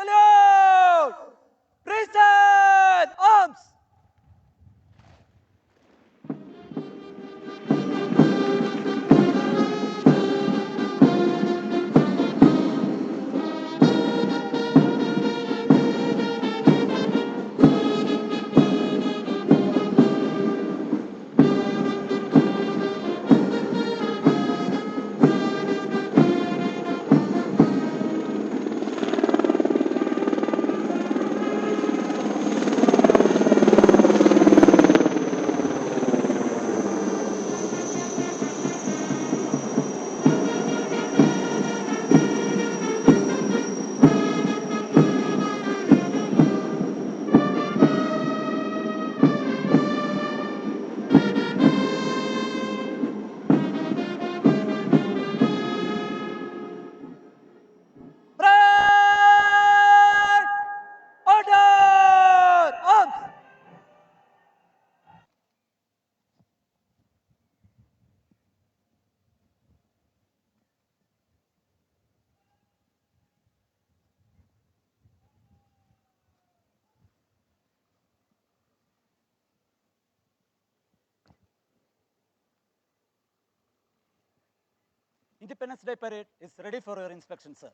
Salute! Present arms! Independence Day parade is ready for your inspection, sir.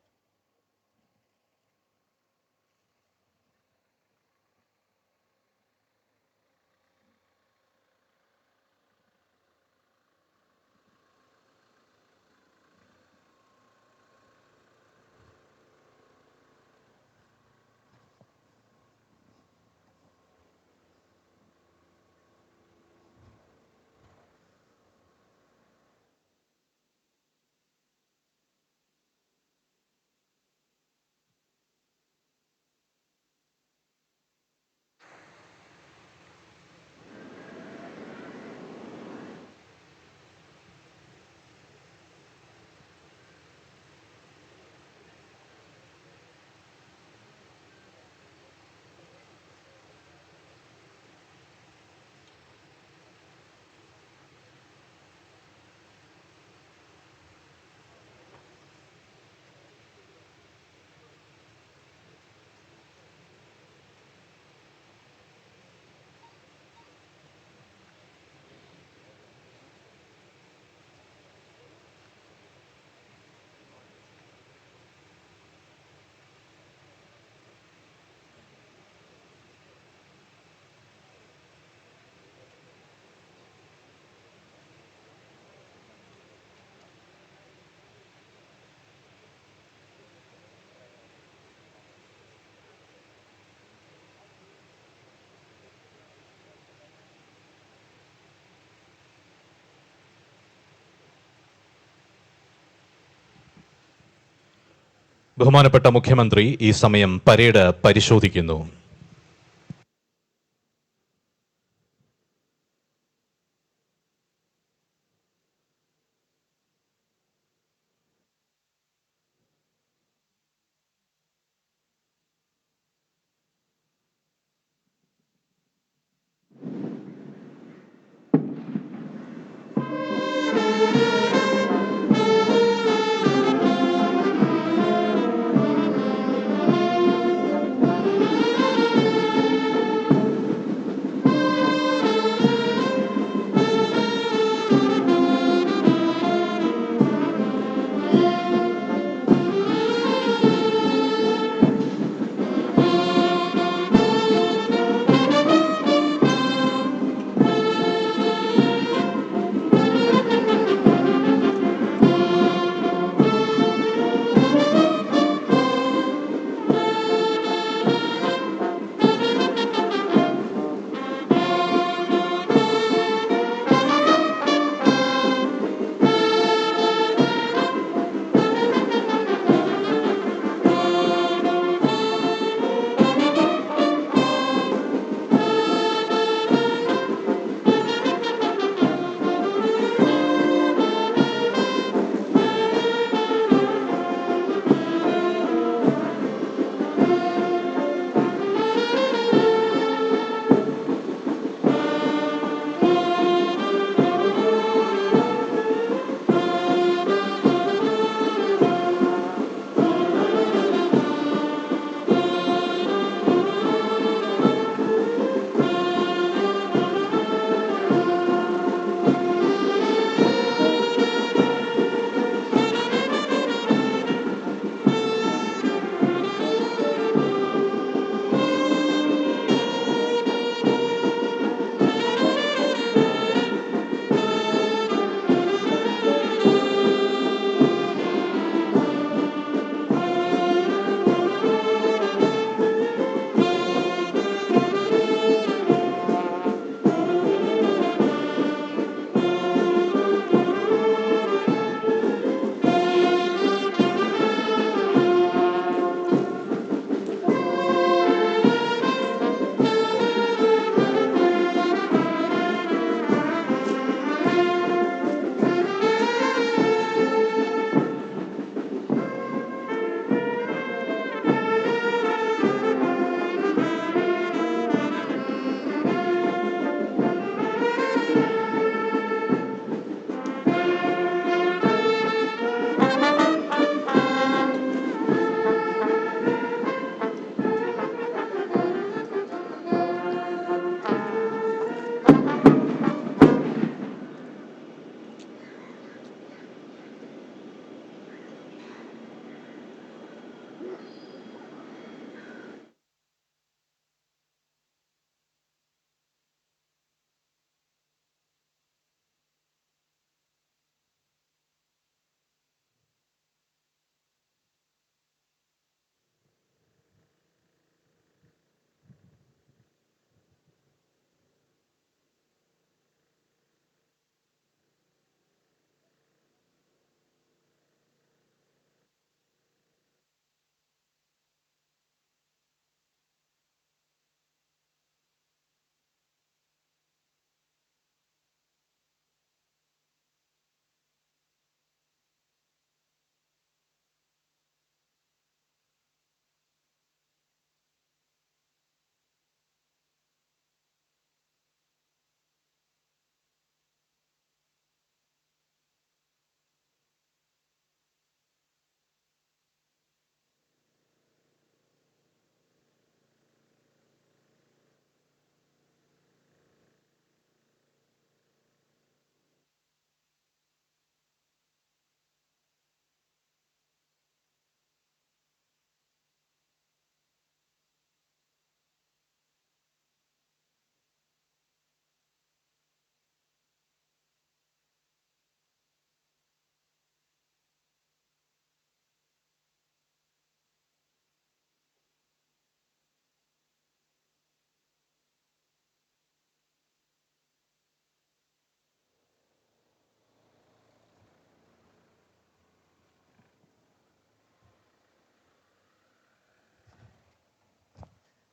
ബഹുമാനപ്പെട്ട മുഖ്യമന്ത്രി ഈ സമയം പരേഡ് പരിശോധിക്കുന്നു.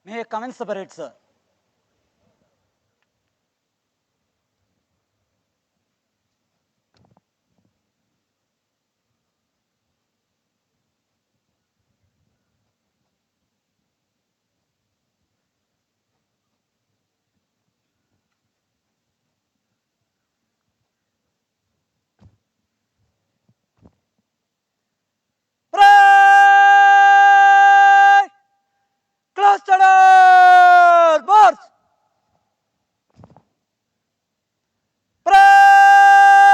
May I commence the parade, sir? Parade! Cluster march! Parade!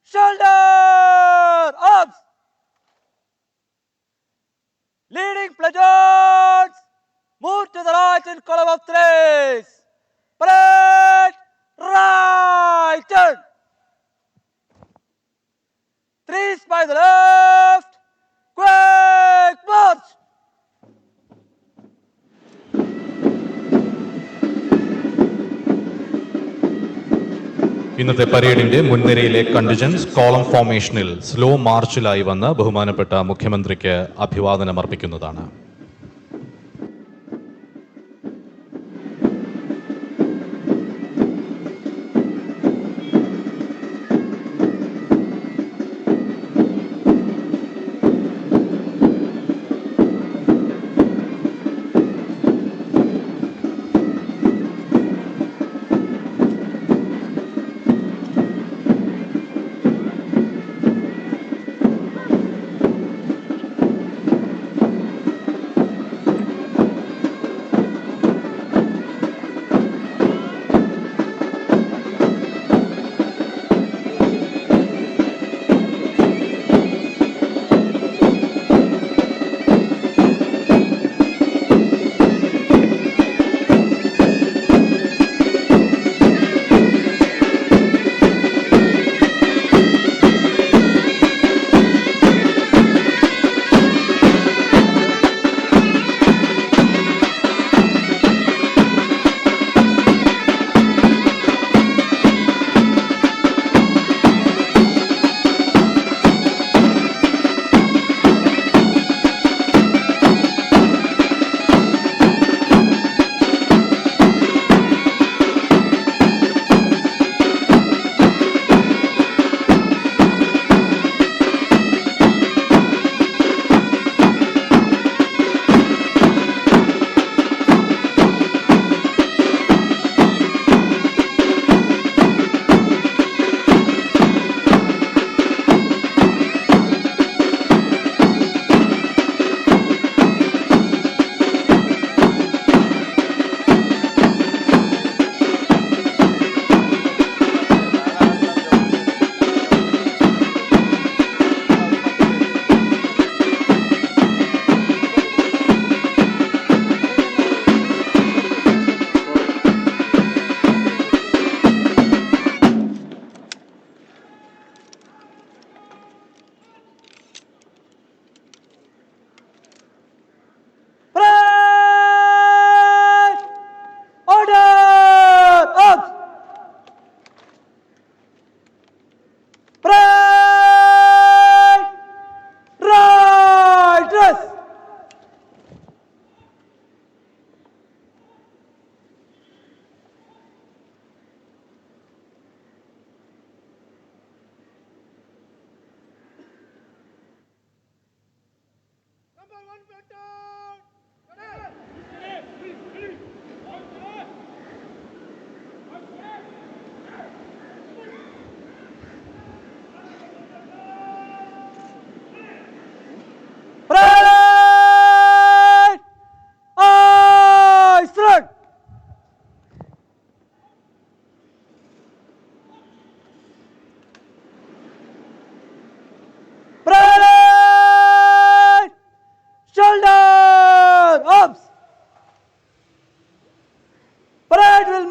Shoulder arms! Leading platoons, move to the right in column of threes. Parade! Right turn! Threes by the left. Quick march! ഇന്നത്തെ പരേഡിന്റെ മുൻനിരയിലെ contiguous column ഫോർമേഷനിൽ slow മാർച്ചിലായി വന്ന് ബഹുമാനപ്പെട്ട മുഖ്യമന്ത്രിക്ക് അഭിവാദനം അർപ്പിക്കുന്നതാണ്.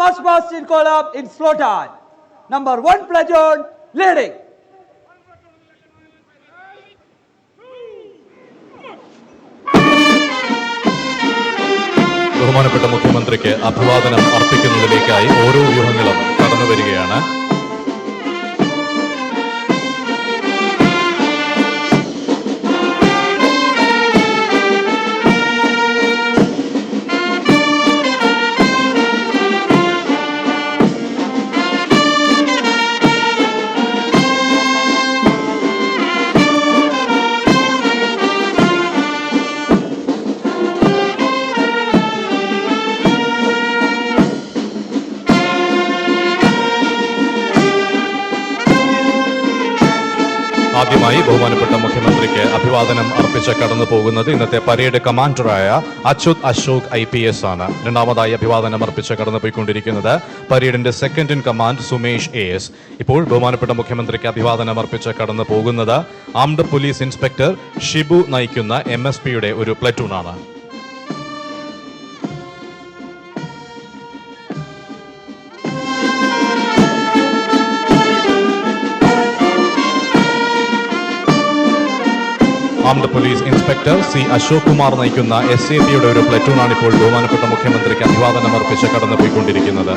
march past in column in slow time. Number 1 platoon leading. ബഹുമാനപ്പെട്ട മുഖ്യമന്ത്രിക്ക് അഭിവാദനം അർപ്പിക്കുന്നതിലേക്കായി ഓരോ വ്യൂഹങ്ങളും കടന്നു വരികയാണ്. ആദ്യമായി ബഹുമാനപ്പെട്ട മുഖ്യമന്ത്രിക്ക് അഭിവാദനം അർപ്പിച്ച് കടന്നു പോകുന്നത് ഇന്നത്തെ പരേഡ് കമാൻഡറായ അച്യുത് അശോക് IPS ആണ്. രണ്ടാമതായി അഭിവാദനം അർപ്പിച്ച് കടന്നു പോയിക്കൊണ്ടിരിക്കുന്നത് പരേഡിന്റെ second in command Sumesh AS. ഇപ്പോൾ ബഹുമാനപ്പെട്ട മുഖ്യമന്ത്രിക്ക് അഭിവാദനം അർപ്പിച്ച് കടന്നു പോകുന്നത് ആംഡ് പോലീസ് ഇൻസ്പെക്ടർ ഷിബു നയിക്കുന്ന MSPയുടെ ഒരു പ്ലറ്റൂണാണ്. Armed police inspector C. Ashok Kumar നയിക്കുന്ന SAPയുടെ ഒരു പ്ലറ്റൂണാണ് ഇപ്പോൾ ബഹുമാനപ്പെട്ട മുഖ്യമന്ത്രിക്ക് അഭിവാദനം അർപ്പിച്ച് കടന്നുപോയിക്കൊണ്ടിരിക്കുന്നത്.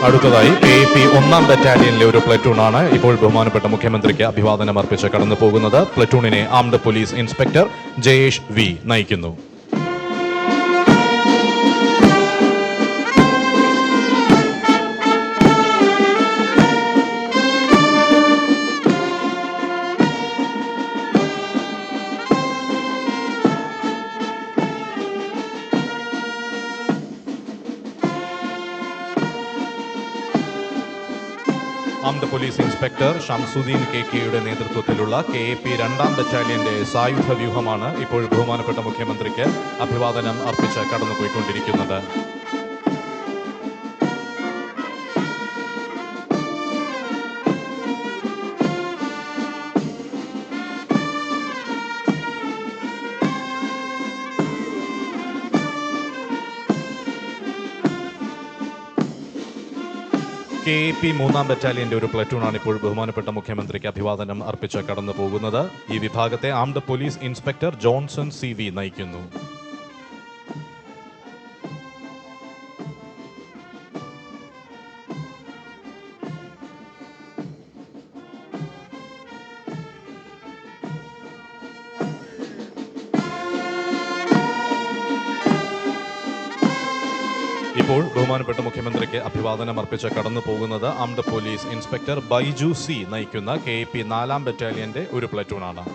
അടുത്തതായി KAP 1ാം ബറ്റാലിയനിലെ ഒരു പ്ലറ്റൂണാണ് ഇപ്പോൾ ബഹുമാനപ്പെട്ട മുഖ്യമന്ത്രിക്ക് അഭിവാദനം അർപ്പിച്ച് കടന്നു പോകുന്നത്. പ്ലറ്റൂണിനെ armed police inspector Jayesh V. നയിക്കുന്നു. ആംഡ് പോലീസ് ഇൻസ്പെക്ടർ ഷംസുദ്ദീൻ KKയുടെ നേതൃത്വത്തിലുള്ള KAP 2ാം ബറ്റാലിയന്റെ സായുധ വ്യൂഹമാണ് ഇപ്പോൾ ബഹുമാനപ്പെട്ട മുഖ്യമന്ത്രിക്ക് അഭിവാദനം അർപ്പിച്ച് കടന്നുപോയിക്കൊണ്ടിരിക്കുന്നത്. KAP 3ാം ബറ്റാലിയന്റെ ഒരു പ്ലറ്റൂണാണ് ഇപ്പോൾ ബഹുമാനപ്പെട്ട മുഖ്യമന്ത്രിക്ക് അഭിവാദനം അർപ്പിച്ച് കടന്നു പോകുന്നത്. ഈ വിഭാഗത്തെ armed police inspector Johnson CV നയിക്കുന്നു. ഇപ്പോൾ ബഹുമാനപ്പെട്ട മുഖ്യമന്ത്രിക്ക് അഭിവാദനം അർപ്പിച്ച് കടന്നു പോകുന്നത് armed police inspector Baiju C. നയിക്കുന്ന KAP 4ാം ബറ്റാലിയന്റെ ഒരു പ്ലറ്റൂണാണ്.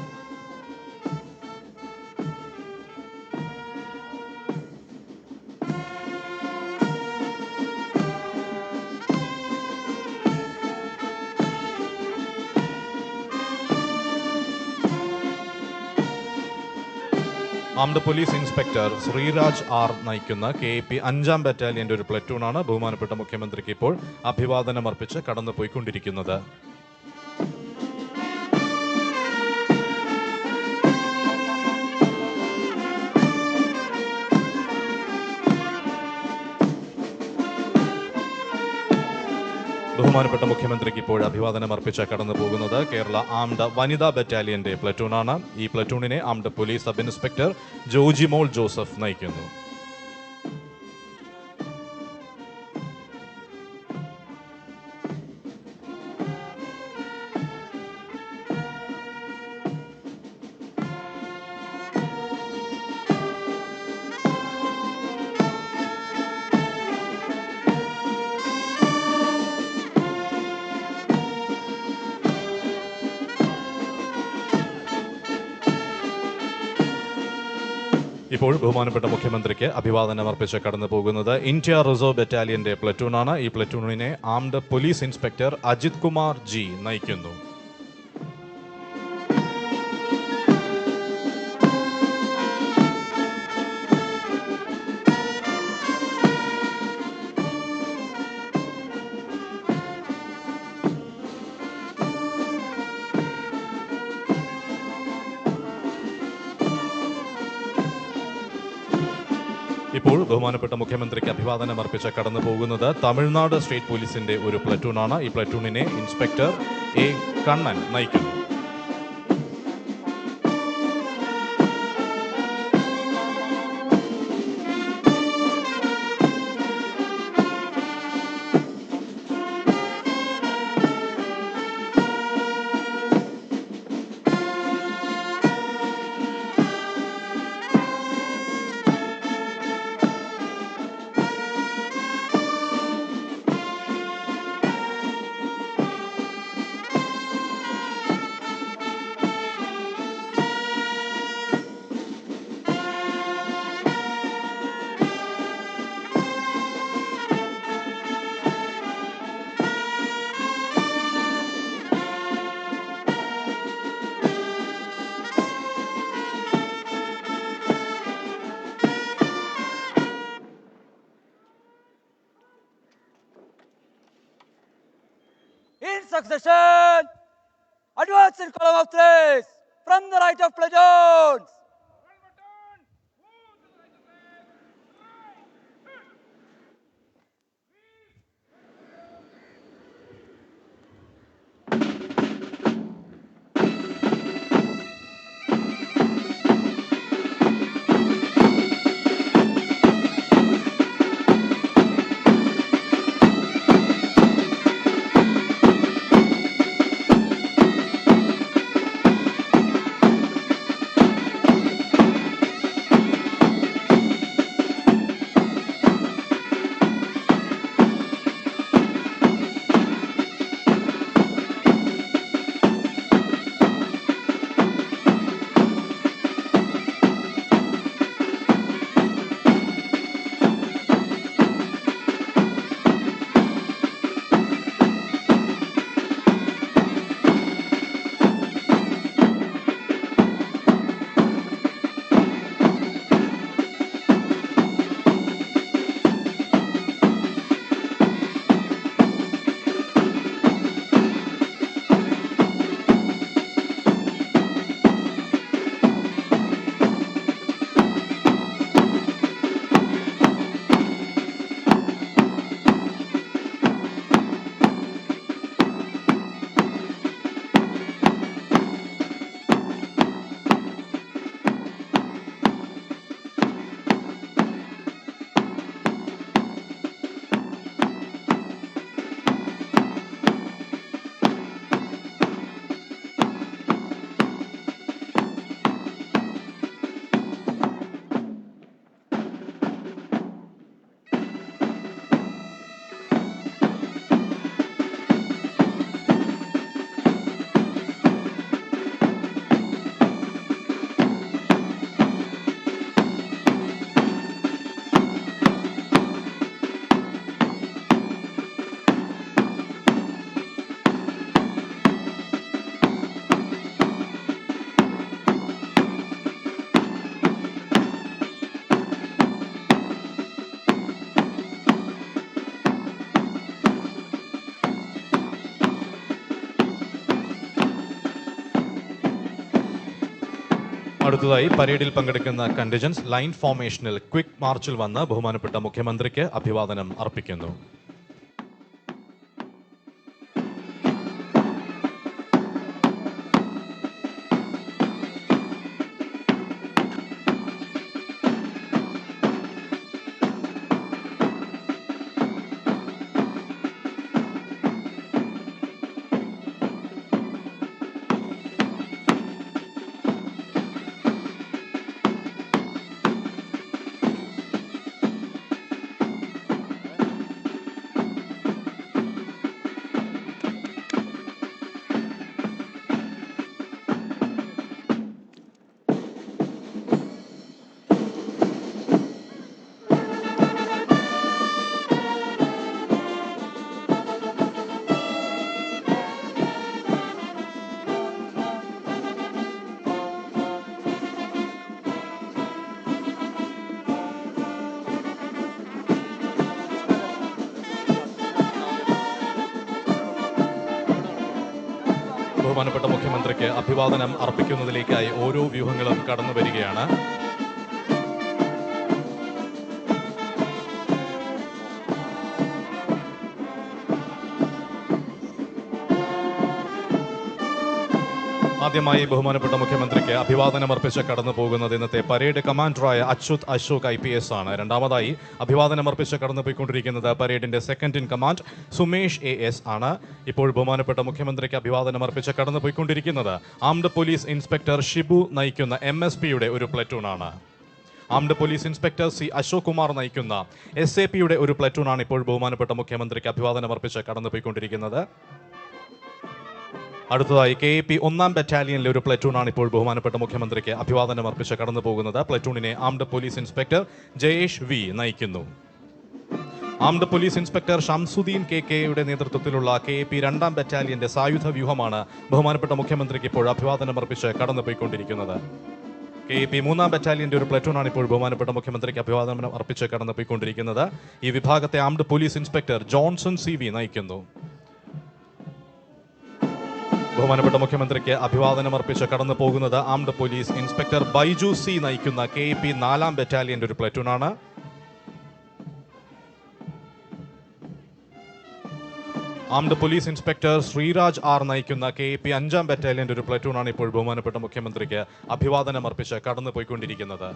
Armed police inspector Sreeraj R. നയിക്കുന്ന KAP 5ാം ബറ്റാലിയന്റെ ഒരു പ്ലറ്റൂണാണ് ബഹുമാനപ്പെട്ട മുഖ്യമന്ത്രിക്ക് ഇപ്പോൾ അഭിവാദനം അർപ്പിച്ച് കടന്നുപോയിക്കൊണ്ടിരിക്കുന്നത്. ബഹുമാനപ്പെട്ട മുഖ്യമന്ത്രിക്ക് ഇപ്പോൾ അഭിവാദനം അർപ്പിച്ച് കടന്നു പോകുന്നത് കേരള ആംഡ് വനിതാ ബറ്റാലിയന്റെ പ്ലറ്റൂണാണ്. ഈ പ്ലറ്റൂണിനെ armed police sub inspector Jojimol Joseph നയിക്കുന്നു. ഇപ്പോൾ ബഹുമാനപ്പെട്ട മുഖ്യമന്ത്രിക്ക് അഭിവാദനം അർപ്പിച്ച് കടന്നു പോകുന്നത് ഇന്ത്യ റിസർവ് ബറ്റാലിയന്റെ പ്ലറ്റൂണാണ്. ഈ പ്ലറ്റൂണിനെ armed police inspector Ajith Kumar G. നയിക്കുന്നു. ഇപ്പോൾ ബഹുമാനപ്പെട്ട മുഖ്യമന്ത്രിക്ക് അഭിവാദനം അർപ്പിച്ച് കടന്നു പോകുന്നത് തമിഴ്നാട് സ്റ്റേറ്റ് പോലീസിന്റെ ഒരു പ്ലറ്റൂണാണ്. ഈ പ്ലറ്റൂണിനെ ഇൻസ്പെക്ടർ A. കണ്ണൻ നയിക്കുന്നു. succession. Advance in column of threes from the right of platoons. അടുത്തതായി പരേഡിൽ പങ്കെടുക്കുന്ന കണ്ടിജൻസ് ലൈൻ ഫോർമേഷനിൽ ക്വിക്ക് മാർച്ചിൽ വന്ന് ബഹുമാനപ്പെട്ട മുഖ്യമന്ത്രിക്ക് അഭിവാദനം അർപ്പിക്കുന്നു. ബഹുമാനപ്പെട്ട മുഖ്യമന്ത്രിക്ക് അഭിവാദനം അർപ്പിക്കുന്നതിലേക്കായി ഓരോ വ്യൂഹങ്ങളും കടന്നു വരികയാണ്. ആദ്യമായി ബഹുമാനപ്പെട്ട മുഖ്യമന്ത്രിക്ക് അഭിവാദനം അർപ്പിച്ച് കടന്നു പോകുന്നത് ഇന്നത്തെ പരേഡ് കമാൻഡറായ അച്യുത് അശോക് IPS ആണ്. രണ്ടാമതായി അഭിവാദനം അർപ്പിച്ച് കടന്നുപോയിക്കൊണ്ടിരിക്കുന്നത് പരേഡിന്റെ second in command Sumesh AS ആണ്. ഇപ്പോൾ ബഹുമാനപ്പെട്ട മുഖ്യമന്ത്രിക്ക് അഭിവാദനം അർപ്പിച്ച് കടന്നുപോയിക്കൊണ്ടിരിക്കുന്നത് ആംഡ് പോലീസ് ഇൻസ്പെക്ടർ ഷിബു നയിക്കുന്ന MSPയുടെ ഒരു പ്ലറ്റൂണാണ്. Armed police inspector C Ashok Kumar നയിക്കുന്ന SAPയുടെ ഒരു പ്ലറ്റൂണാണ് ഇപ്പോൾ ബഹുമാനപ്പെട്ട മുഖ്യമന്ത്രിക്ക് അഭിവാദനം അർപ്പിച്ച് കടന്നുപോയിക്കൊണ്ടിരിക്കുന്നത്. അടുത്തതായി KAP 1ാം ബറ്റാലിയനിലെ ഒരു പ്ലറ്റൂണാണ് ഇപ്പോൾ ബഹുമാനപ്പെട്ട മുഖ്യമന്ത്രിക്ക് അഭിവാദനം അർപ്പിച്ച് കടന്നു പോകുന്നത്. പ്ലറ്റൂണിനെ armed police inspector Jayesh V നയിക്കുന്നു. ആംഡ് പോലീസ് ഇൻസ്പെക്ടർ ഷംസുദ്ദീൻ KKയുടെ നേതൃത്വത്തിലുള്ള KAP 2ാം ബറ്റാലിയന്റെ സായുധ വ്യൂഹമാണ് ബഹുമാനപ്പെട്ട മുഖ്യമന്ത്രിക്ക് ഇപ്പോൾ അഭിവാദനം അർപ്പിച്ച് കടന്നുപോയിക്കൊണ്ടിരിക്കുന്നത്. KAP 3ാം ബറ്റാലിയന്റെ ഒരു പ്ലറ്റൂണാണ് ഇപ്പോൾ ബഹുമാനപ്പെട്ട മുഖ്യമന്ത്രിക്ക് അഭിവാദനം അർപ്പിച്ച് കടന്നുപോയിക്കൊണ്ടിരിക്കുന്നത്. ഈ വിഭാഗത്തെ armed police inspector Johnson CV നയിക്കുന്നു. ബഹുമാനപ്പെട്ട മുഖ്യമന്ത്രിക്ക് അഭിവാദനം അർപ്പിച്ച് കടന്നു പോകുന്നത് armed police inspector Baiju C നയിക്കുന്ന KP 4 ബറ്റാലിയന്റെ ഒരു പ്ലറ്റൂണാണ്. Armed police inspector Sreeraj R നയിക്കുന്ന KP 5 ബറ്റാലിയന്റെ ഒരു പ്ലറ്റൂണാണ് ഇപ്പോൾ ബഹുമാനപ്പെട്ട മുഖ്യമന്ത്രിക്ക് അഭിവാദനം അർപ്പിച്ച് കടന്നു പോയിക്കൊണ്ടിരിക്കുന്നത്.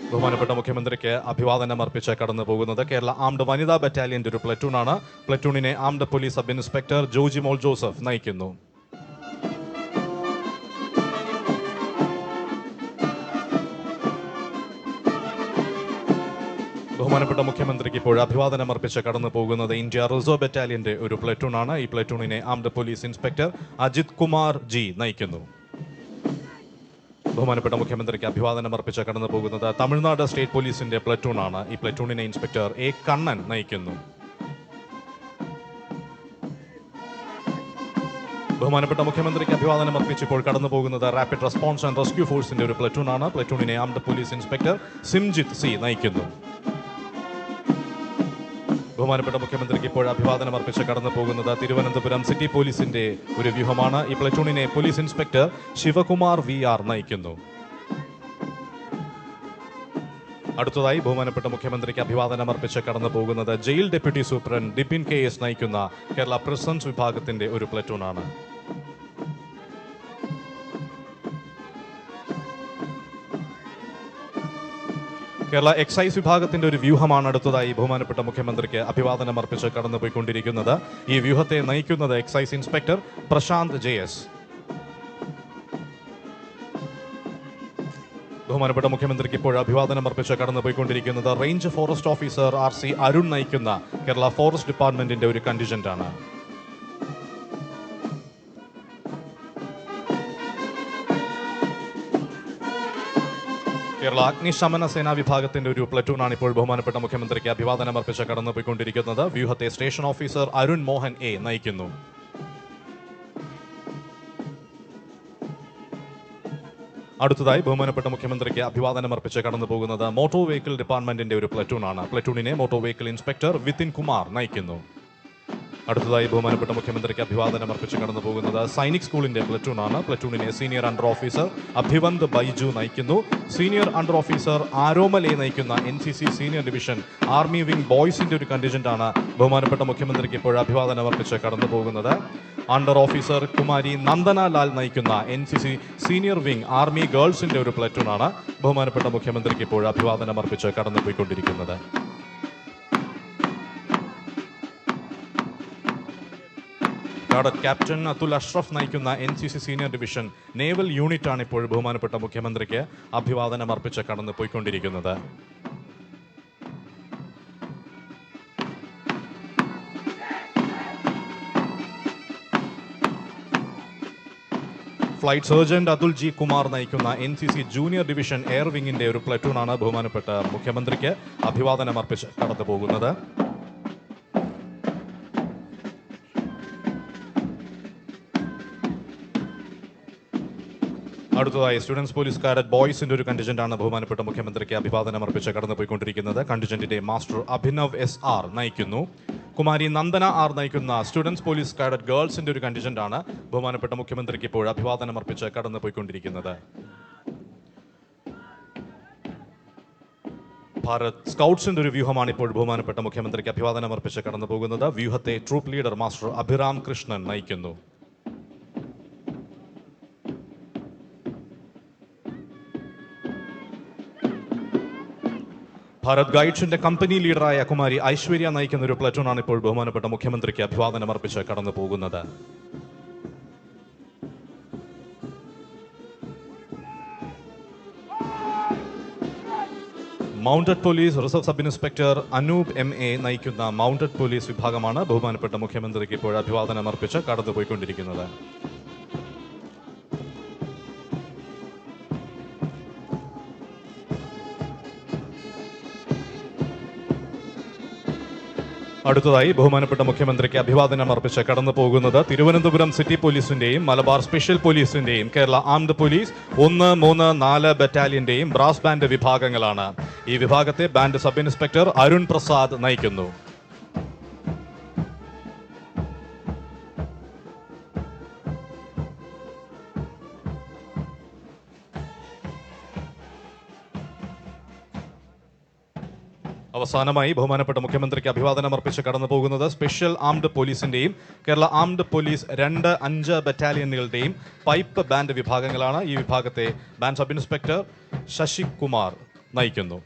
ബഹുമാനപ്പെട്ട മുഖ്യമന്ത്രിക്ക് അഭിവാദനം അർപ്പിച്ച് കടന്നു പോകുന്നത് കേരള ആംഡ് വനിതാ ബറ്റാലിയന്റെ ഒരു പ്ലറ്റൂണാണ്. പ്ലറ്റൂണിനെ armed police sub inspector Jojimol Joseph നയിക്കുന്നു. ബഹുമാനപ്പെട്ട മുഖ്യമന്ത്രിക്ക് ഇപ്പോൾ അഭിവാദനം അർപ്പിച്ച് കടന്നു പോകുന്നത് ഇന്ത്യ റിസർവ് ബറ്റാലിയന്റെ ഒരു പ്ലറ്റൂണാണ്. ഈ പ്ലറ്റൂണിനെ armed police inspector Ajith Kumar G നയിക്കുന്നു. ബഹുമാനപ്പെട്ട മുഖ്യമന്ത്രിക്ക് അഭിവാദനം അർപ്പിച്ച് കടന്നു പോകുന്നത് തമിഴ്നാട് സ്റ്റേറ്റ് പോലീസിന്റെ പ്ലറ്റൂണാണ്. ഈ പ്ലറ്റൂണിനെ ഇൻസ്പെക്ടർ A കണ്ണൻ നയിക്കുന്നു. ബഹുമാനപ്പെട്ട മുഖ്യമന്ത്രിക്ക് അഭിവാദനം അർപ്പിച്ചിപ്പോൾ കടന്നു പോകുന്നത് റാപ്പിഡ് റെസ്പോൺസ് ആൻഡ് റെസ്ക്യൂ ഫോഴ്സിന്റെ ഒരു പ്ലറ്റൂണാണ്. പ്ലറ്റൂണിനെ ആംഡ് പോലീസ് ഇൻസ്പെക്ടർ സിംജിത്ത് സി നയിക്കുന്നു. ബഹുമാനപ്പെട്ട മുഖ്യമന്ത്രിക്ക് ഇപ്പോൾ അഭിവാദനം അർപ്പിച്ച് കടന്നു പോകുന്നത് തിരുവനന്തപുരം സിറ്റി പോലീസിന്റെ ഒരു വ്യൂഹമാണ്. ഈ പ്ലറ്റൂണിനെ പോലീസ് ഇൻസ്പെക്ടർ ശിവകുമാർ VR നയിക്കുന്നു. അടുത്തതായി ബഹുമാനപ്പെട്ട മുഖ്യമന്ത്രിക്ക് അഭിവാദനം അർപ്പിച്ച് കടന്നു പോകുന്നത് jail deputy superintendent Dipin KS നയിക്കുന്ന കേരള പ്രിസൺസ് വിഭാഗത്തിന്റെ ഒരു പ്ലറ്റൂണാണ്. കേരള എക്സൈസ് വിഭാഗത്തിന്റെ ഒരു വ്യൂഹമാണ് അടുത്തതായി ബഹുമാനപ്പെട്ട മുഖ്യമന്ത്രിക്ക് അഭിവാദനം അർപ്പിച്ച് കടന്നുപോയിക്കൊണ്ടിരിക്കുന്നത്. ഈ വ്യൂഹത്തെ നയിക്കുന്നത് എക്സൈസ് ഇൻസ്പെക്ടർ പ്രശാന്ത് JS. ബഹുമാനപ്പെട്ട മുഖ്യമന്ത്രിക്ക് ഇപ്പോൾ അഭിവാദനം അർപ്പിച്ച് കടന്നുപോയിക്കൊണ്ടിരിക്കുന്നത് range forest officer RC Arun നയിക്കുന്ന കേരള ഫോറസ്റ്റ് ഡിപ്പാർട്ട്മെന്റിന്റെ ഒരു കണ്ടിജന്റ് ആണ്. കേരള അഗ്നിശമന സേനാ വിഭാഗത്തിന്റെ ഒരു പ്ലറ്റൂണാണ് ഇപ്പോൾ ബഹുമാനപ്പെട്ട മുഖ്യമന്ത്രിക്ക് അഭിവാദനം അർപ്പിച്ച് കടന്നുപോയിക്കൊണ്ടിരിക്കുന്നത്. വ്യൂഹത്തെ station officer Arun Mohan A നയിക്കുന്നു. അടുത്തതായി ബഹുമാനപ്പെട്ട മുഖ്യമന്ത്രിക്ക് അഭിവാദനം അർപ്പിച്ച് കടന്നു പോകുന്നത് മോട്ടോർ വെഹിക്കിൾ ഡിപ്പാർട്ട്മെന്റിന്റെ ഒരു പ്ലറ്റൂണാണ്. പ്ലറ്റൂണിനെ motor vehicle inspector Vithin Kumar നയിക്കുന്നു. അടുത്തതായി ബഹുമാനപ്പെട്ട മുഖ്യമന്ത്രിക്ക് അഭിവാദനം അർപ്പിച്ച് കടന്നു പോകുന്നത് സൈനിക് സ്കൂളിന്റെ പ്ലറ്റൂണാണ്. പ്ലറ്റൂണിനെ senior under officer Abhivanth Baiju നയിക്കുന്നു. Senior under officer Aromal A നയിക്കുന്ന NCC senior division army wing ബോയ്സിന്റെ ഒരു കണ്ടിജന്റ് ആണ് ബഹുമാനപ്പെട്ട മുഖ്യമന്ത്രിക്ക് ഇപ്പോൾ അഭിവാദനം അർപ്പിച്ച് കടന്നു പോകുന്നത്. അണ്ടർ ഓഫീസർ കുമാരി നന്ദന ലാൽ നയിക്കുന്ന NCC സീനിയർ വിംഗ് ആർമി ഗേൾസിന്റെ ഒരു പ്ലറ്റൂണാണ് ബഹുമാനപ്പെട്ട മുഖ്യമന്ത്രിക്ക് ഇപ്പോൾ അഭിവാദനം അർപ്പിച്ച് കടന്നുപോയിക്കൊണ്ടിരിക്കുന്നത്. കാഡറ്റ് ക്യാപ്റ്റൻ അതുൽ അഷ്റഫ് നയിക്കുന്ന NCC senior division naval unit ആണ് ഇപ്പോൾ ബഹുമാനപ്പെട്ട മുഖ്യമന്ത്രിക്ക് അഭിവാദനം അർപ്പിച്ച് കടന്നു പോയിക്കൊണ്ടിരിക്കുന്നത്. Flight sergeant Athul G Kumar നയിക്കുന്ന NCC ജൂനിയർ ഡിവിഷൻ എയർ വിങ്ങിന്റെ ഒരു പ്ലറ്റൂണാണ് ബഹുമാനപ്പെട്ട മുഖ്യമന്ത്രിക്ക് അഭിവാദനം അർപ്പിച്ച് കടന്നു പോകുന്നത്. അടുത്തതായി സ്റ്റുഡൻസ് പോലീസ് കാഡറ്റ് ബോയ്സിന്റെ ഒരു കണ്ടിജന്റ് ആണ് ബഹുമാനപ്പെട്ട മുഖ്യമന്ത്രിക്ക് അഭിവാദനം അർപ്പിച്ച് കടന്നുപോയിക്കൊണ്ടിരിക്കുന്നത്. കണ്ടിജന്റിന്റെ മാസ്റ്റർ അഭിനവ് SR നയിക്കുന്നു. കുമാരി നന്ദന R നയിക്കുന്ന സ്റ്റുഡൻസ് പോലീസ് കാഡറ്റ് ഗേൾസിന്റെ ഒരു കണ്ടിജന്റ് ആണ് ബഹുമാനപ്പെട്ട മുഖ്യമന്ത്രിക്ക് ഇപ്പോൾ അഭിവാദനം അർപ്പിച്ച് കടന്നുപോയിക്കൊണ്ടിരിക്കുന്നത്. ഭാരത് സ്കൗട്ട്സിന്റെ ഒരു വ്യൂഹമാണ് ഇപ്പോൾ ബഹുമാനപ്പെട്ട മുഖ്യമന്ത്രിക്ക് അഭിവാദനം അർപ്പിച്ച് കടന്നു പോകുന്നത്. വ്യൂഹത്തെ troop leader master Abhiram Krishnan നയിക്കുന്നു. ഭാരത് ഗൈഡ്സിന്റെ കമ്പനി ലീഡറായ കുമാരി ഐശ്വര്യ നയിക്കുന്ന ഒരു പ്ലറ്റൂണാണ് ഇപ്പോൾ ബഹുമാനപ്പെട്ട മുഖ്യമന്ത്രിക്ക് അഭിവാദനം അർപ്പിച്ച് കടന്നു പോകുന്നത്. Mounted police reserve sub inspector Anoop MA നയിക്കുന്ന മൗണ്ടഡ് പോലീസ് വിഭാഗമാണ് ബഹുമാനപ്പെട്ട മുഖ്യമന്ത്രിക്ക് ഇപ്പോൾ അഭിവാദനം അർപ്പിച്ച് കടന്നുപോയിക്കൊണ്ടിരിക്കുന്നത്. അടുത്തതായി ബഹുമാനപ്പെട്ട മുഖ്യമന്ത്രിക്ക് അഭിവാദനം അർപ്പിച്ച് കടന്നു പോകുന്നത് തിരുവനന്തപുരം സിറ്റി പോലീസിന്റെയും മലബാർ സ്പെഷ്യൽ പോലീസിന്റെയും കേരള ആംഡ് പോലീസ് 1, 3, 4 ബറ്റാലിയന്റെയും ബ്രാസ് ബാൻഡ് വിഭാഗങ്ങളാണ്. ഈ വിഭാഗത്തെ band sub inspector Arun Prasad നയിക്കുന്നു. അവസാനമായി ബഹുമാനപ്പെട്ട മുഖ്യമന്ത്രിക്ക് അഭിവാദനം അർപ്പിച്ച് കടന്നു പോകുന്നത് സ്പെഷ്യൽ ആംഡ് പോലീസിന്റെയും കേരള ആംഡ് പോലീസ് 2-5 ബറ്റാലിയനുകളുടെയും പൈപ്പ് ബാൻഡ് വിഭാഗങ്ങളാണ്. ഈ വിഭാഗത്തെ ബാൻഡ് സബ് ഇൻസ്പെക്ടർ ശശികുമാർ നയിക്കുന്നു.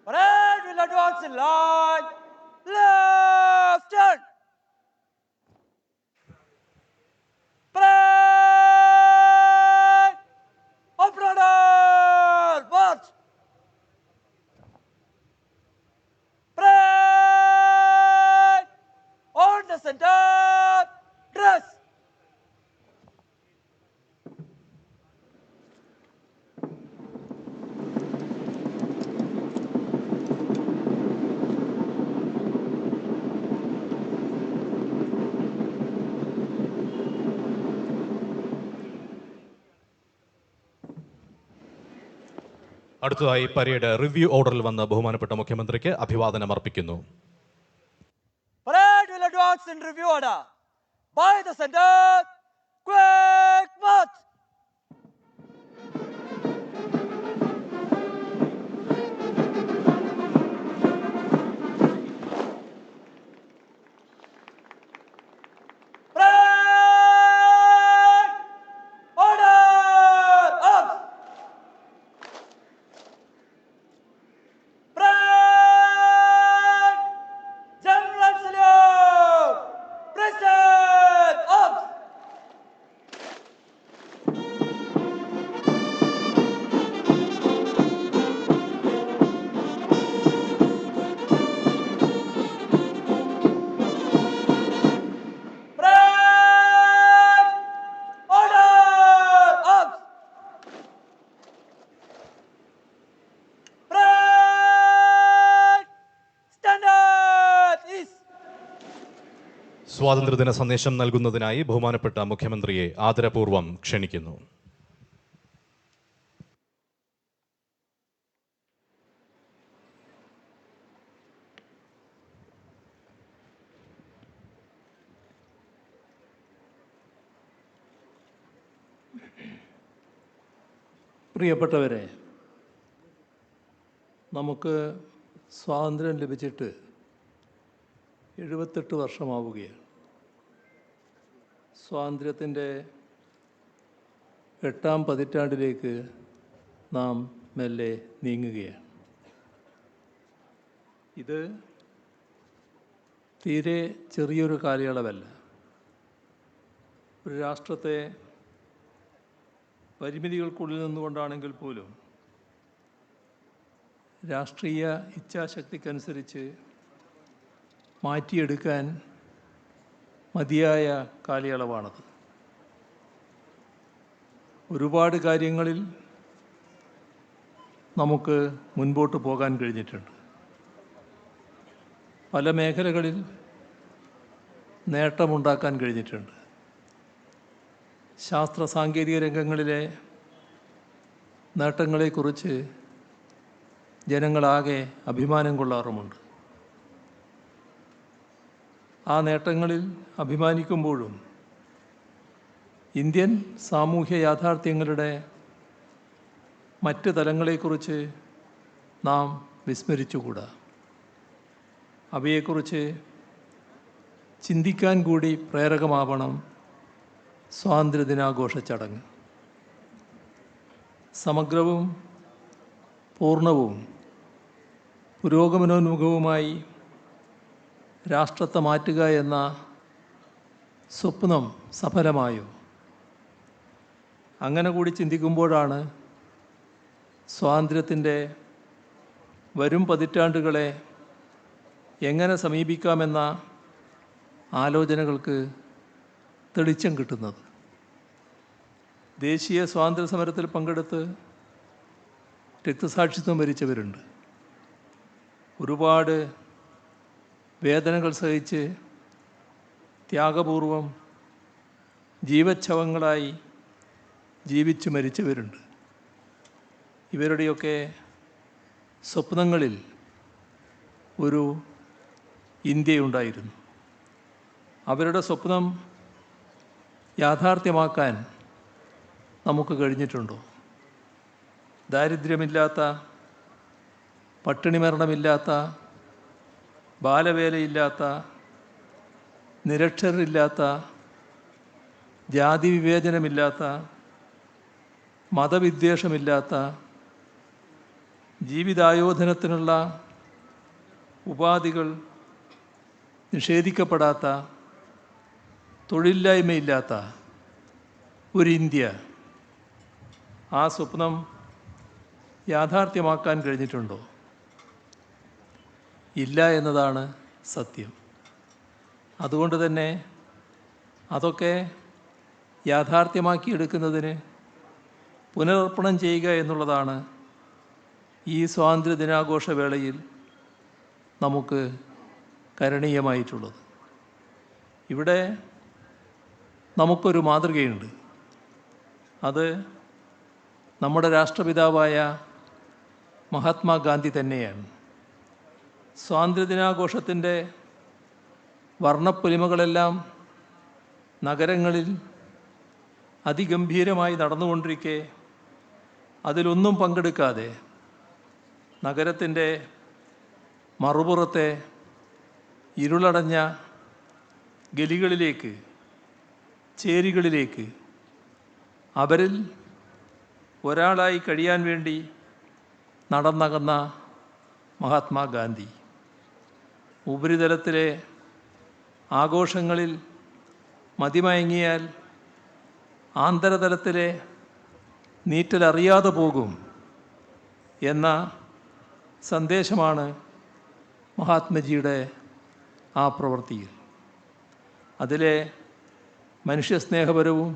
Parade will advance in line. Left turn. Parade. Operator, march. Parade. On the center. Dress. അടുത്തതായി പരേഡ് റിവ്യൂ ഓർഡറിൽ വന്ന ബഹുമാനപ്പെട്ട മുഖ്യമന്ത്രിക്ക് അഭിവാദനം അർപ്പിക്കുന്നു. Parade will advance in review order. By the center. Quick march. Parade. Order. Arms. Parade. General salute. Present. Arms. Parade. Order. Arms. Parade. Standard is. സ്വാതന്ത്ര്യദിന സന്ദേശം നൽകുന്നതിനായി ബഹുമാനപ്പെട്ട മുഖ്യമന്ത്രിയെ ആദരപൂർവ്വം ക്ഷണിക്കുന്നു. പ്രിയപ്പെട്ടവരെ, നമുക്ക് സ്വാതന്ത്ര്യം ലഭിച്ചിട്ട് 78 വർഷമാവുകയാണ്. സ്വാതന്ത്ര്യത്തിൻ്റെ 8ാം പതിറ്റാണ്ടിലേക്ക് നാം മെല്ലെ നീങ്ങുകയാണ്. ഇത് തീരെ ചെറിയൊരു കാലയളവല്ല. ഒരു രാഷ്ട്രത്തെ പരിമിതികൾക്കുള്ളിൽ നിന്നുകൊണ്ടാണെങ്കിൽ പോലും രാഷ്ട്രീയ ഇച്ഛാശക്തിക്കനുസരിച്ച് മാറ്റിയെടുക്കാൻ മതിയായ കാലയളവാണത്. ഒരുപാട് കാര്യങ്ങളിൽ നമുക്ക് മുൻപോട്ട് പോകാൻ കഴിഞ്ഞിട്ടുണ്ട്. പല മേഖലകളിൽ നേട്ടമുണ്ടാക്കാൻ കഴിഞ്ഞിട്ടുണ്ട്. ശാസ്ത്ര സാങ്കേതിക രംഗങ്ങളിലെ നേട്ടങ്ങളെക്കുറിച്ച് ജനങ്ങളാകെ അഭിമാനം കൊള്ളാറുമുണ്ട്. ആ നേട്ടങ്ങളിൽ അഭിമാനിക്കുമ്പോഴും ഇന്ത്യൻ സാമൂഹ്യ യാഥാർത്ഥ്യങ്ങളുടെ മറ്റ് തലങ്ങളെക്കുറിച്ച് നാം വിസ്മരിച്ചുകൂടാ. അവയെക്കുറിച്ച് ചിന്തിക്കാൻ കൂടി പ്രേരകമാവണം സ്വാതന്ത്ര്യദിനാഘോഷ ചടങ്ങ്. സമഗ്രവും പൂർണ്ണവും പുരോഗമനോന്മുഖവുമായി രാഷ്ട്രത്തെ മാറ്റുക എന്ന സ്വപ്നം സഫലമായോ? അങ്ങനെ കൂടി ചിന്തിക്കുമ്പോഴാണ് സ്വാതന്ത്ര്യത്തിൻ്റെ വരും പതിറ്റാണ്ടുകളെ എങ്ങനെ സമീപിക്കാമെന്ന ആലോചനകൾക്ക് തെളിച്ചം കിട്ടുന്നത്. ദേശീയ സ്വാതന്ത്ര്യ സമരത്തിൽ പങ്കെടുത്ത് രക്തസാക്ഷിത്വം വരിച്ചവരുണ്ട്. ഒരുപാട് വേദനകൾ സഹിച്ച് ത്യാഗപൂർവം ജീവച്ഛവങ്ങളായി ജീവിച്ചു മരിച്ചവരുണ്ട്. ഇവരുടെയൊക്കെ സ്വപ്നങ്ങളിൽ ഒരു ഇന്ത്യയുണ്ടായിരുന്നു. അവരുടെ സ്വപ്നം യാഥാർത്ഥ്യമാക്കാൻ നമുക്ക് കഴിഞ്ഞിട്ടുണ്ടോ? ദാരിദ്ര്യമില്ലാത്ത, പട്ടിണി മരണമില്ലാത്ത, ബാലവേലയില്ലാത്ത, നിരക്ഷരരില്ലാത്ത, ജാതി വിവേചനമില്ലാത്ത, മതവിദ്വേഷമില്ലാത്ത, ജീവിതായോധനത്തിനുള്ള ഉപാധികൾ നിഷേധിക്കപ്പെടാത്ത, തൊഴിലില്ലായ്മയില്ലാത്ത ഒരു ഇന്ത്യ, ആ സ്വപ്നം യാഥാർത്ഥ്യമാക്കാൻ കഴിഞ്ഞിട്ടുണ്ടോ? ഇല്ല എന്നതാണ് സത്യം. അതുകൊണ്ട് തന്നെ അതൊക്കെ യാഥാർത്ഥ്യമാക്കിയെടുക്കുന്നതിന് പുനരർപ്പണം ചെയ്യുക എന്നുള്ളതാണ് ഈ സ്വാതന്ത്ര്യ ദിനാഘോഷ വേളയിൽ നമുക്ക് കരണീയമായിട്ടുള്ളത്. ഇവിടെ നമുക്കൊരു മാതൃകയുണ്ട്. അത് നമ്മുടെ രാഷ്ട്രപിതാവായ മഹാത്മാഗാന്ധി തന്നെയാണ്. സ്വാതന്ത്ര്യദിനാഘോഷത്തിൻ്റെ വർണ്ണപ്പൊലിമകളെല്ലാം നഗരങ്ങളിൽ അതിഗംഭീരമായി നടന്നുകൊണ്ടിരിക്കെ അതിലൊന്നും പങ്കെടുക്കാതെ നഗരത്തിൻ്റെ മറുപുറത്തെ ഇരുളടഞ്ഞ ഗലികളിലേക്ക്, ചേരികളിലേക്ക് അവരിൽ ഒരാളായി കഴിയാൻ വേണ്ടി നടന്നകന്ന മഹാത്മാഗാന്ധി ഉപരിതലത്തിലെ ആഘോഷങ്ങളിൽ മതിമയങ്ങിയാൽ ആന്തരതലത്തിലെ നീറ്റലറിയാതെ പോകും എന്ന സന്ദേശമാണ് മഹാത്മജിയുടെ ആ പ്രവൃത്തിയിൽ. അതിലെ മനുഷ്യസ്നേഹപരവും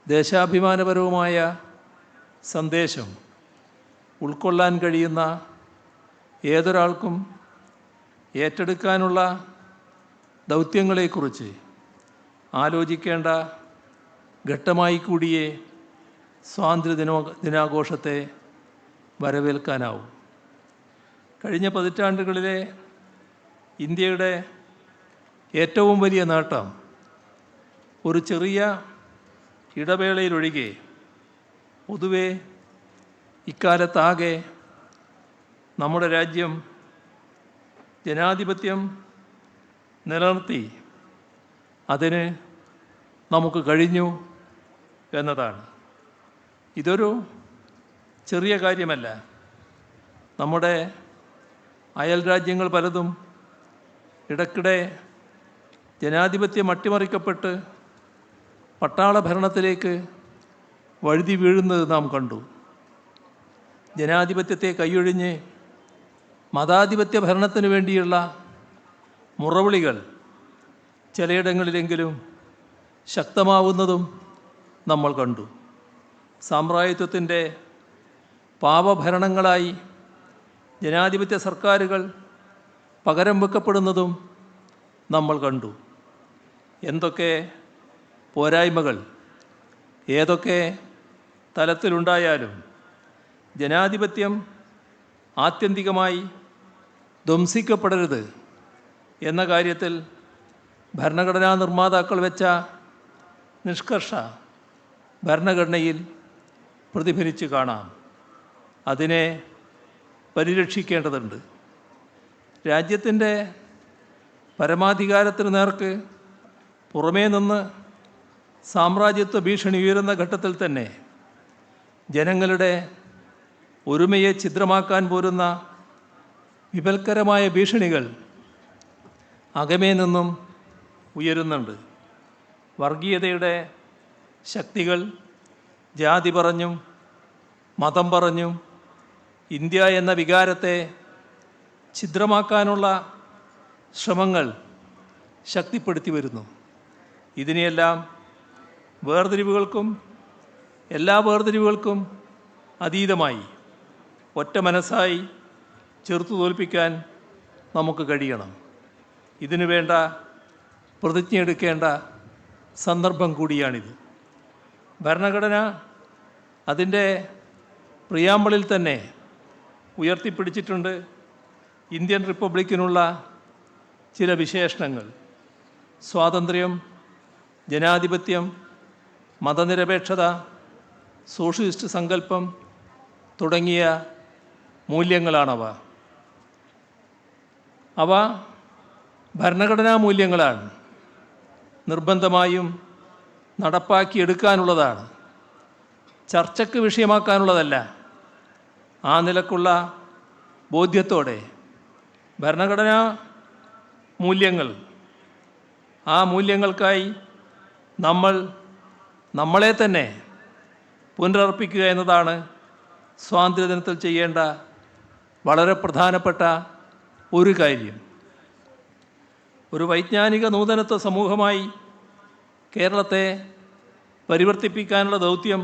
ദേശാഭിമാനപരവുമായ സന്ദേശം ഉൾക്കൊള്ളാൻ കഴിയുന്ന ഏതൊരാൾക്കും ഏറ്റെടുക്കാനുള്ള ദൗത്യങ്ങളെക്കുറിച്ച് ആലോചിക്കേണ്ട ഘട്ടമായി കൂടിയേ ദിനാഘോഷത്തെ വരവേൽക്കാനാവും. കഴിഞ്ഞ പതിറ്റാണ്ടുകളിലെ ഇന്ത്യയുടെ ഏറ്റവും വലിയ നേട്ടം ഒരു ചെറിയ ഇടവേളയിലൊഴികെ പൊതുവെ ഇക്കാലത്താകെ നമ്മുടെ രാജ്യം ജനാധിപത്യം നിലനിർത്തി അതിന് നമുക്ക് കഴിഞ്ഞു എന്നതാണ്. ഇതൊരു ചെറിയ കാര്യമല്ല. നമ്മുടെ അയൽ രാജ്യങ്ങൾ പലതും ഇടയ്ക്കിടെ ജനാധിപത്യം അട്ടിമറിക്കപ്പെട്ട് പട്ടാള ഭരണത്തിലേക്ക് വഴുതി വീഴുന്നത് നാം കണ്ടു. ജനാധിപത്യത്തെ കൈയൊഴിഞ്ഞ് മതാധിപത്യ ഭരണത്തിന് വേണ്ടിയുള്ള മുറവിളികൾ ചിലയിടങ്ങളിലെങ്കിലും ശക്തമാവുന്നതും നമ്മൾ കണ്ടു. സാമ്രാജ്യത്വത്തിൻ്റെ പാപഭരണങ്ങളായി ജനാധിപത്യ സർക്കാരുകൾ പകരം വെക്കപ്പെടുന്നതും നമ്മൾ കണ്ടു. എന്തൊക്കെ പോരായ്മകൾ ഏതൊക്കെ തലത്തിലുണ്ടായാലും ജനാധിപത്യം ആത്യന്തികമായി ധ്വംസിക്കപ്പെടരുത് എന്ന കാര്യത്തിൽ ഭരണഘടനാ നിർമ്മാതാക്കൾ വെച്ച നിഷ്കർഷ ഭരണഘടനയിൽ പ്രതിഫലിച്ച് കാണാം. അതിനെ പരിരക്ഷിക്കേണ്ടതുണ്ട്. രാജ്യത്തിൻ്റെ പരമാധികാരത്തിന് നേർക്ക് പുറമേ നിന്ന് സാമ്രാജ്യത്വ ഭീഷണി ഉയരുന്ന ഘട്ടത്തിൽ തന്നെ ജനങ്ങളുടെ ഒരുമയെ ഛിദ്രമാക്കാൻ പോരുന്ന വിപൽക്കരമായ ഭീഷണികൾ അകമേ നിന്നും ഉയരുന്നുണ്ട്. വർഗീയതയുടെ ശക്തികൾ ജാതി പറഞ്ഞും മതം പറഞ്ഞും ഇന്ത്യ എന്ന വികാരത്തെ ഛിദ്രമാക്കാനുള്ള ശ്രമങ്ങൾ ശക്തിപ്പെടുത്തി വരുന്നു. ഇതിനെയെല്ലാം എല്ലാ വേർതിരിവുകൾക്കും അതീതമായി ഒറ്റ മനസ്സായി ചെറുത്തു തോൽപ്പിക്കാൻ നമുക്ക് കഴിയണം. ഇതിനു വേണ്ട പ്രതിജ്ഞയെടുക്കേണ്ട സന്ദർഭം കൂടിയാണിത്. ഭരണഘടന അതിൻ്റെ പ്രിയാമ്പിളിൽ തന്നെ ഉയർത്തിപ്പിടിച്ചിട്ടുണ്ട് ഇന്ത്യൻ റിപ്പബ്ലിക്കിനുള്ള ചില വിശേഷണങ്ങൾ. സ്വാതന്ത്ര്യം, ജനാധിപത്യം, മതനിരപേക്ഷത, സോഷ്യലിസ്റ്റ് സങ്കല്പം തുടങ്ങിയ മൂല്യങ്ങളാണവ. അവ ഭരണഘടനാ മൂല്യങ്ങളാണ്. നിർബന്ധമായും നടപ്പാക്കിയെടുക്കാനുള്ളതാണ്, ചർച്ചയ്ക്ക് വിഷയമാക്കാനുള്ളതല്ല. ആ നിലക്കുള്ള ബോധ്യത്തോടെ ഭരണഘടനാ മൂല്യങ്ങൾ, ആ മൂല്യങ്ങൾക്കായി നമ്മളെ തന്നെ പുനരർപ്പിക്കുക എന്നതാണ് സ്വാതന്ത്ര്യദിനത്തിൽ ചെയ്യേണ്ട വളരെ പ്രധാനപ്പെട്ട ഒരു കാര്യം. ഒരു വൈജ്ഞാനിക നൂതനത്വ സമൂഹമായി കേരളത്തെ പരിവർത്തിപ്പിക്കാനുള്ള ദൗത്യം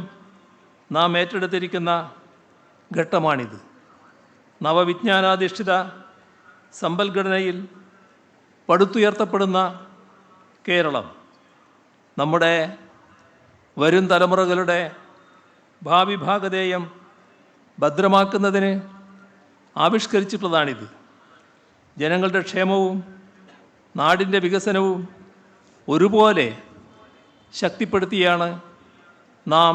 നാം ഏറ്റെടുത്തിരിക്കുന്ന ഘട്ടമാണിത്. നവവിജ്ഞാനാധിഷ്ഠിത സമ്പദ്ഘടനയിൽ പടുത്തുയർത്തപ്പെടുന്ന കേരളം നമ്മുടെ വരും തലമുറകളുടെ ഭാവി ഭാഗധേയം ഭദ്രമാക്കുന്നതിന് ആവിഷ്കരിച്ചിട്ടുള്ളതാണിത്. ജനങ്ങളുടെ ക്ഷേമവും നാടിൻ്റെ വികസനവും ഒരുപോലെ ശക്തിപ്പെടുത്തിയാണ് നാം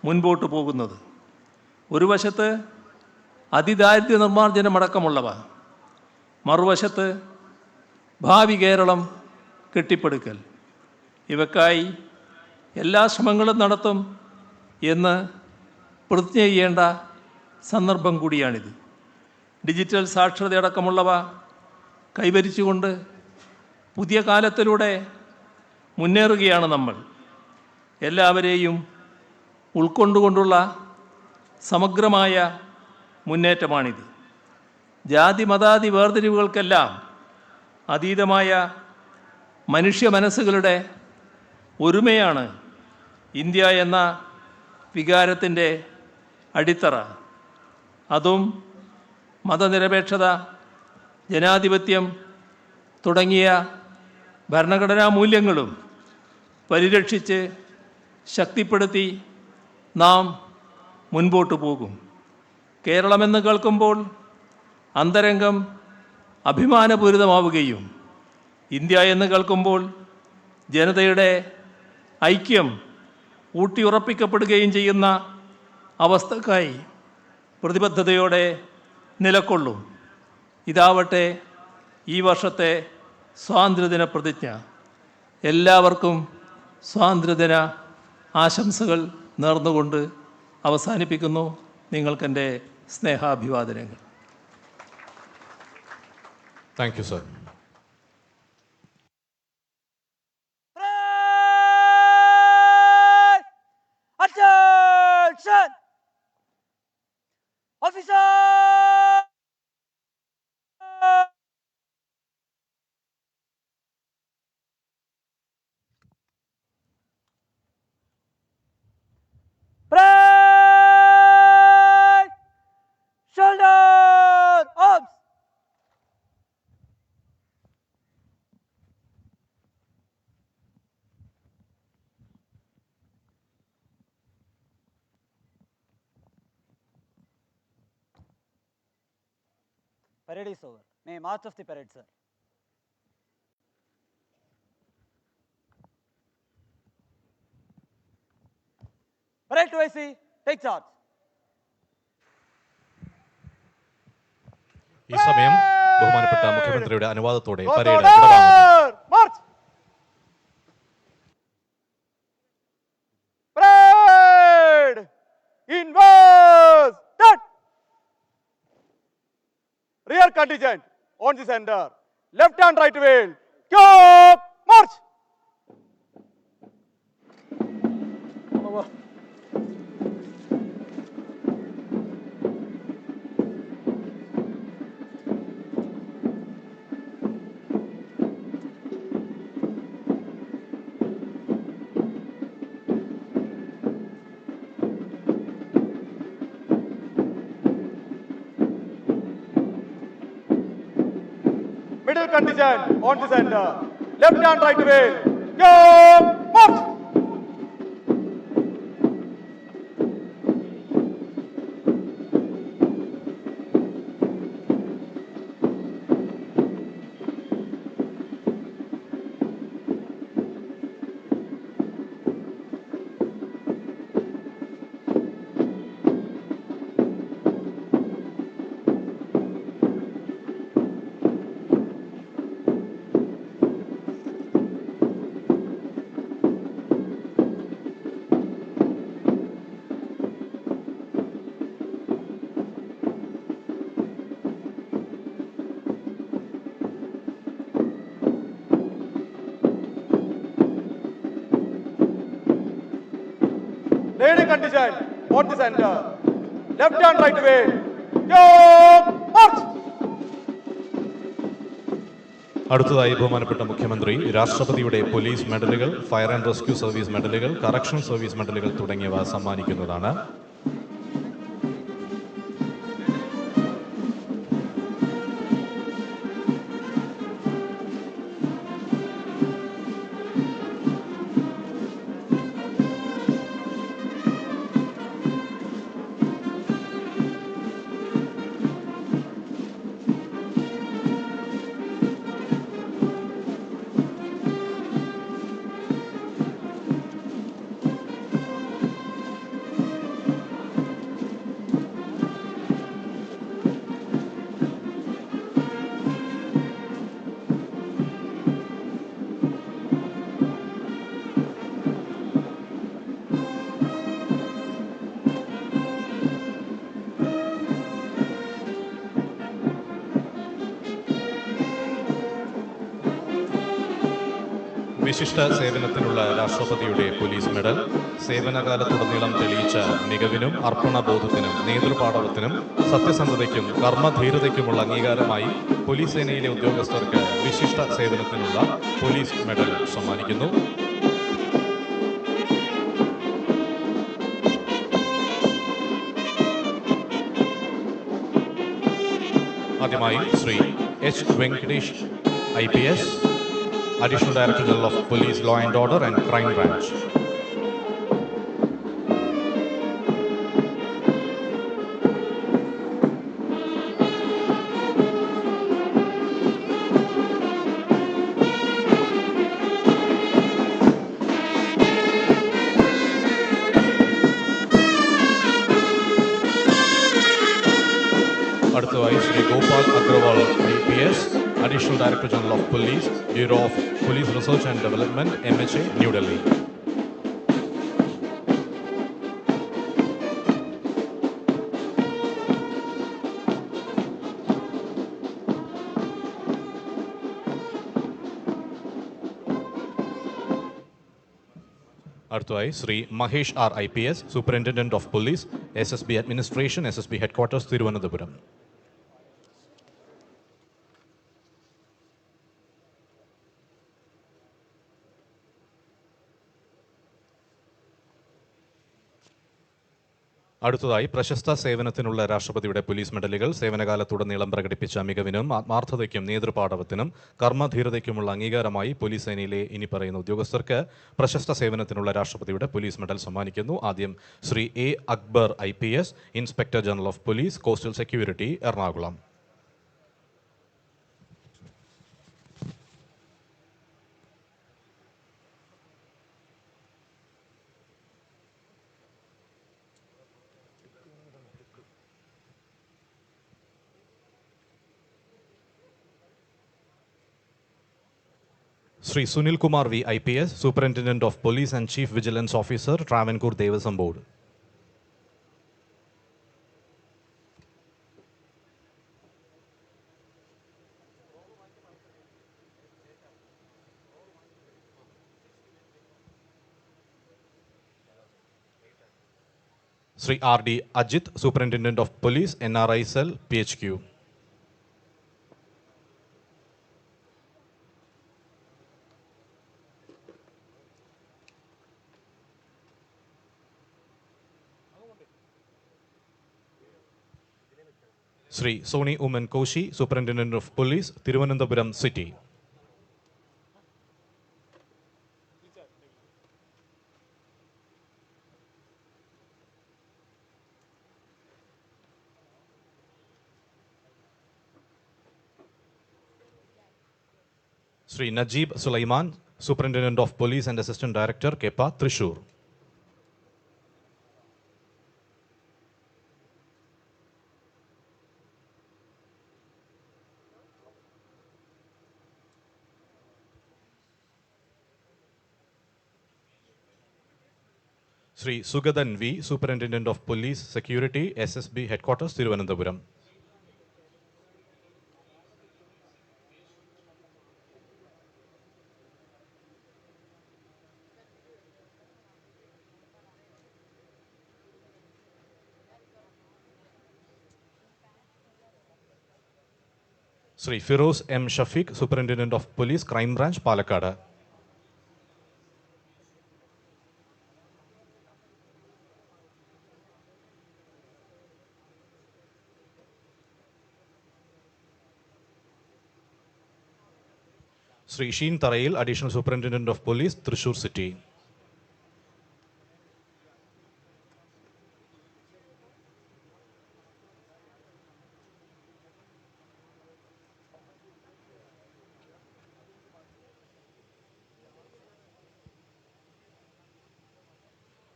മുൻപോട്ട് പോകുന്നത്. ഒരു വശത്ത് അതിദാരിദ്ര്യ നിർമ്മാർജ്ജനമടക്കമുള്ളവ, മറുവശത്ത് ഭാവി കേരളം കെട്ടിപ്പടുക്കൽ. ഇവക്കായി എല്ലാ ശ്രമങ്ങളും നടത്തും എന്ന് പ്രതിജ്ഞ ചെയ്യേണ്ട സന്ദർഭം കൂടിയാണിത്. ഡിജിറ്റൽ സാക്ഷരതയടക്കമുള്ളവ കൈവരിച്ചുകൊണ്ട് പുതിയ കാലത്തിലൂടെ മുന്നേറുകയാണ് നമ്മൾ. എല്ലാവരെയും ഉൾക്കൊണ്ടുകൊണ്ടുള്ള സമഗ്രമായ മുന്നേറ്റമാണിത്. ജാതി മതാദി വേർതിരിവുകൾക്കെല്ലാം അതീതമായ മനുഷ്യ മനസ്സുകളുടെ ഒരുമയാണ് ഇന്ത്യ എന്ന വികാരത്തിൻ്റെ അടിത്തറ. അതും മതനിരപേക്ഷത, ജനാധിപത്യം തുടങ്ങിയ ഭരണഘടനാ മൂല്യങ്ങളും പരിരക്ഷിച്ച് ശക്തിപ്പെടുത്തി നാം മുൻപോട്ട് പോകും. കേരളമെന്ന് കേൾക്കുമ്പോൾ അന്തരംഗം അഭിമാനപൂരിതമാവുകയും ഇന്ത്യ എന്ന് കേൾക്കുമ്പോൾ ജനതയുടെ ഐക്യം ഊട്ടിയുറപ്പിക്കപ്പെടുകയും ചെയ്യുന്ന അവസ്ഥക്കായി പ്രതിബദ്ധതയോടെ നിലകൊള്ളും. ഇതാവട്ടെ ഈ വർഷത്തെ സ്വാതന്ത്ര്യദിന പ്രതിജ്ഞ. എല്ലാവർക്കും സ്വാതന്ത്ര്യദിന ആശംസകൾ നേർന്നുകൊണ്ട് അവസാനിപ്പിക്കുന്നു. നിങ്ങൾക്കെൻ്റെ സ്നേഹാഭിവാദനങ്ങൾ. Thank you sir. Attention! Officer! Parade! Shoulder! Arms! Parade is over. May march of the parade, sir. Parade to IC, take charge. ഈ സമയം ബഹുമാനപ്പെട്ട മുഖ്യമന്ത്രിയുടെ അനുവാദത്തോടെ parade വിടവാങ്ങുന്നു. March! Parade! Inverse! Start! Rear contingent on the center. Left and right wheel. Stop! March! Middle contingent on the center. Left and right wheel. Go! March! Lady contingent on the center. Left and right way. Go! March! അടുത്തതായി ബഹുമാനപ്പെട്ട മുഖ്യമന്ത്രി രാഷ്ട്രപതിയുടെ police മെഡലുകൾ, fire and rescue service മെഡലുകൾ, correction service മെഡലുകൾ തുടങ്ങിയവ സമ്മാനിക്കുന്നതാണ്. വിശിഷ്ട സേവനത്തിനുള്ള രാഷ്ട്രപതിയുടെ പോലീസ് മെഡൽ, സേവനകാലത്തുടനീളം തെളിയിച്ച മികവിനും അർപ്പണബോധത്തിനും നേതൃപാടവത്തിനും സത്യസന്ധതയ്ക്കും കർമ്മധീരതയ്ക്കുമുള്ള അംഗീകാരമായി പോലീസ് സേനയിലെ ഉദ്യോഗസ്ഥർക്ക് വിശിഷ്ട സേവനത്തിനുള്ള പോലീസ് മെഡൽ സമ്മാനിക്കുന്നു. ആദ്യമായി Shri H Venkatesh IPS, Additional Director General of Police, Law and Order and Crime Branch. അടുത്തതായി Shri Gopal Agrawal IPS, additional director general of police, bureau of police research and development, MHA, New Delhi. അടുത്തതായി Shri Mahesh R IPS, superintendent of police, SSB administration, SSB headquarters, Thiruvananthapuram. അടുത്തതായി പ്രശസ്ത സേവനത്തിനുള്ള രാഷ്ട്രപതിയുടെ police മെഡലുകൾ. സേവനകാലത്തുടനീളം പ്രകടിപ്പിച്ച മികവിനും ആത്മാർത്ഥതയ്ക്കും നേതൃപാടവത്തിനും കർമ്മധീരതയ്ക്കുമുള്ള അംഗീകാരമായി police സേനയിലെ ഇനി പറയുന്ന ഉദ്യോഗസ്ഥർക്ക് പ്രശസ്ത സേവനത്തിനുള്ള രാഷ്ട്രപതിയുടെ പോലീസ് മെഡൽ സമ്മാനിക്കുന്നു. ആദ്യം Shri A Akbar IPS, inspector general of police, coastal security, Ernakulam. Shri Sunil Kumar V IPS, superintendent of police and chief vigilance officer, Travancore Devaswom board. Shri RD Ajith, superintendent of police, NRI cell, PHQ. Shri Soni Oommen Koshy, superintendent of police, Thiruvananthapuram city. Shri Najeeb Sulaiman, superintendent of police and assistant director, KEPA, Thrissur. Shri Sugathan V, superintendent of police security, SSB headquarters, Thiruvananthapuram. Shri Firoz M Shafeeq, superintendent of police, crime branch, Palakkad. Shri Sheen Tharayil, additional superintendent of police, Thrissur city.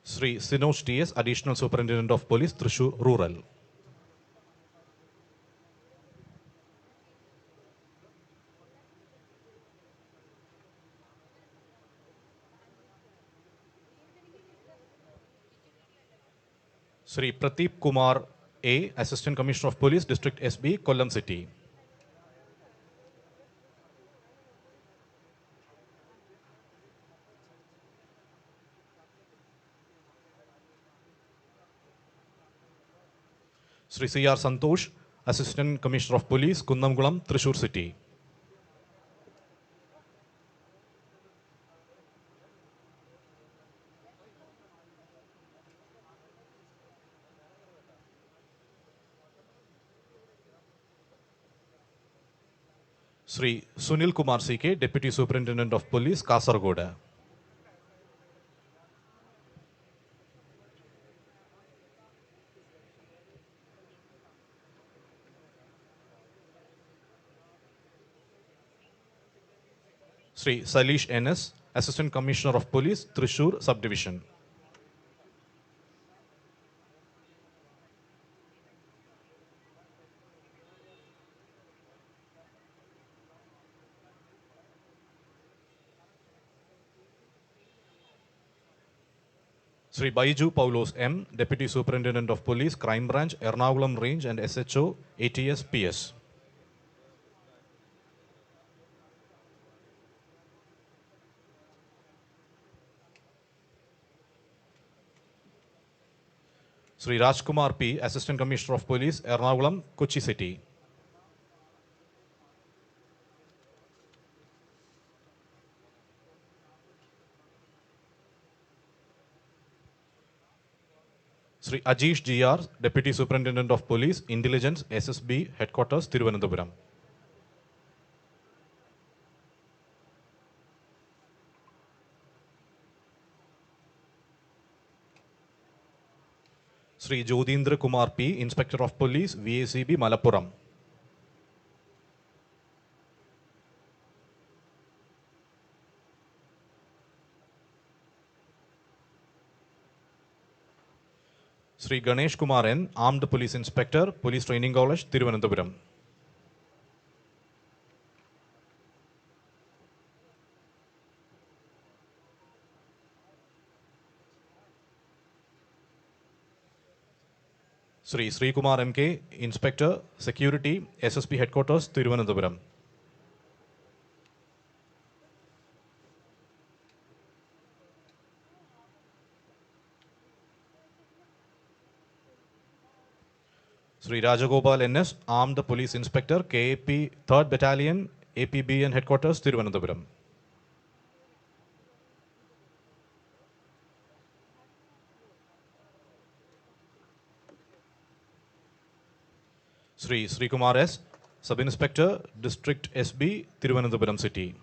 Shri Sinoj TS, additional superintendent of police, Thrissur rural. Shri Pradeep Kumar A, assistant commissioner of police, district SB, Kollam city. Shri CR Santhosh, assistant commissioner of police, Kunnamkulam, Thrissur city. Shri Sunil Kumar CK, deputy superintendent of police, Kasaragod. Shri Saleesh NS, assistant commissioner of police, Thrissur sub division. Sri Baiju Paulos M, Deputy Superintendent of Police, Crime Branch, Ernakulam Range and SHO, ATS, PS. Sri Rajkumar P, Assistant Commissioner of Police, Ernakulam, Kochi City. Sri Ajish GR, Deputy Superintendent of Police, Intelligence, SSB, Headquarters, Thiruvananthapuram. Sri Jodhindra Kumar P, Inspector of Police, VACB, Malappuram. Sri Ganesh Kumar N, Armed Police Inspector, Police Training College, Thiruvananthapuram. Sri Sri Kumar MK, Inspector, Security, SSP Headquarters, Thiruvananthapuram. Sri Rajagopal NS, Armed Police Inspector, KAP 3rd Battalion, APBN Headquarters, Thiruvananthapuram. Sri Sri Kumar S, Sub-Inspector, District SB, Thiruvananthapuram City.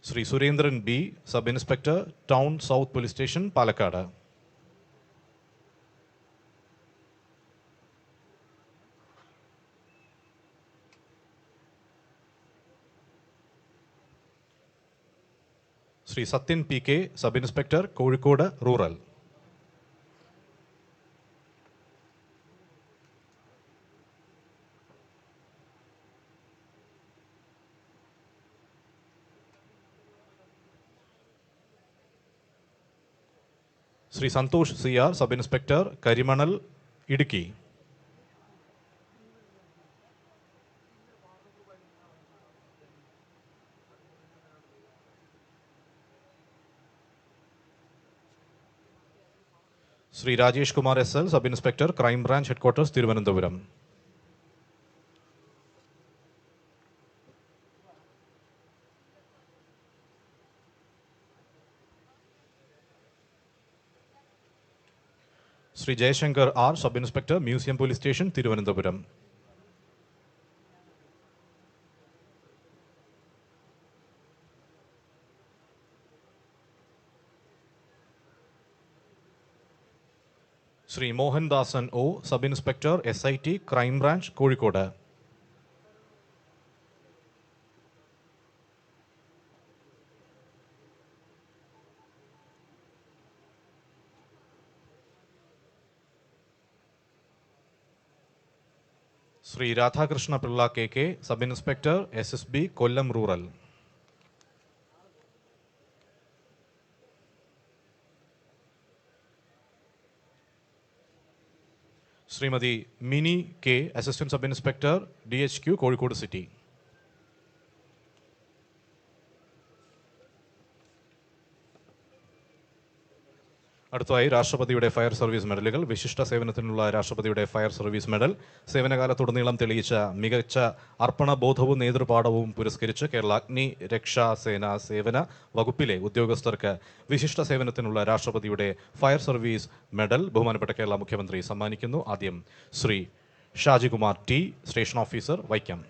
Sri Surendran B, Sub-Inspector, Town South Police Station, Palakkad. Sri Satyan PK, Sub-Inspector, Kozhikode Rural. Sri Santosh CR, Sub-Inspector, Karimanal, Idukki. Sri Rajesh Kumar SL, Sub-Inspector, Crime Branch Headquarters, Thiruvananthapuram. Sri Jayashankar R, Sub-Inspector, Museum Police Station, Thiruvananthapuram. Sri Mohan Dasan O, Sub-Inspector, SIT, Crime Branch, Kozhikode. Sri Radhakrishna Pilla KK, Sub-Inspector, SSB, Kollam Rural. Srimati Mini K, Assistant Sub-Inspector, DHQ, Kozhikode City. അടുത്തതായി രാഷ്ട്രപതിയുടെ fire service മെഡലുകൾ. വിശിഷ്ട സേവനത്തിനുള്ള രാഷ്ട്രപതിയുടെ fire service medal സേവനകാലത്തുടനീളം തെളിയിച്ച മികച്ച അർപ്പണബോധവും നേതൃപാഠവും പുരസ്കരിച്ച് കേരള അഗ്നി രക്ഷാ സേന സേവന വകുപ്പിലെ ഉദ്യോഗസ്ഥർക്ക് വിശിഷ്ട സേവനത്തിനുള്ള രാഷ്ട്രപതിയുടെ ഫയർ സർവീസ് മെഡൽ ബഹുമാനപ്പെട്ട കേരള മുഖ്യമന്ത്രി സമ്മാനിക്കുന്നു. ആദ്യം Shri Shajikumar T, station officer, Vaikom.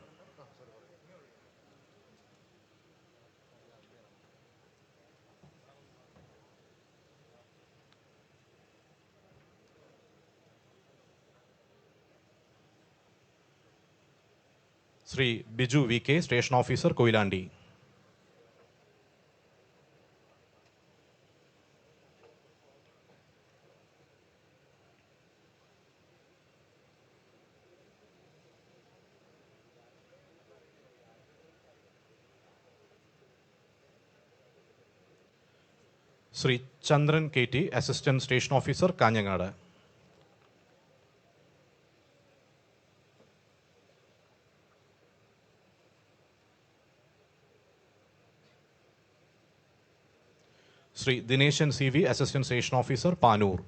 Shri Biju V K, station officer, Koyilandy. Shri Chandran KT, assistant station officer, Kanhangad. Shri Dineshan CV, assistant station officer, Panoor.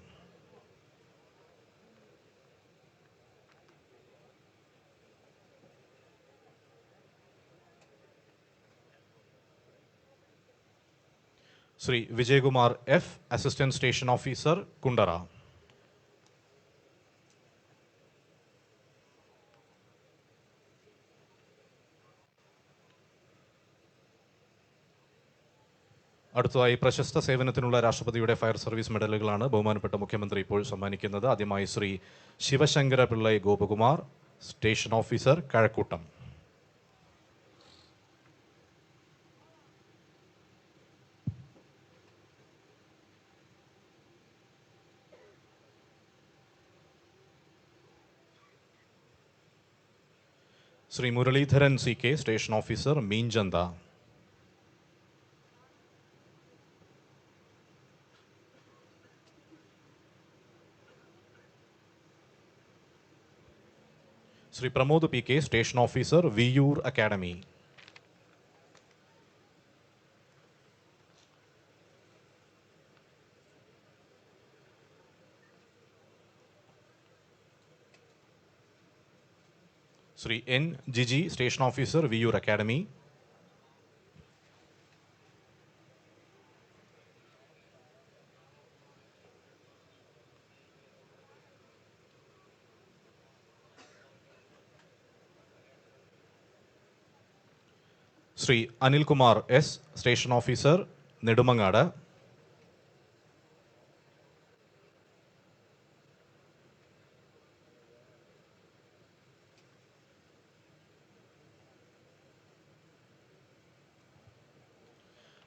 Shri Vijayakumar F, assistant station officer, Kundara. അടുത്തതായി പ്രശസ്ത സേവനത്തിനുള്ള രാഷ്ട്രപതിയുടെ ഫയർ സർവീസ് മെഡലുകളാണ് ബഹുമാനപ്പെട്ട മുഖ്യമന്ത്രി ഇപ്പോൾ സമ്മാനിക്കുന്നത്. ആദ്യമായി Shri Sivasankara Pillai Gopakumar, station officer, Kazhakkoottam. Shri Muraleedharan CK, station officer, Meenchanda. Shri Pramod PK, station officer, Viyyur academy. Shri N Jiji, station officer, Viyyur academy. Shri Anilkumar S, station officer, Nedumangad.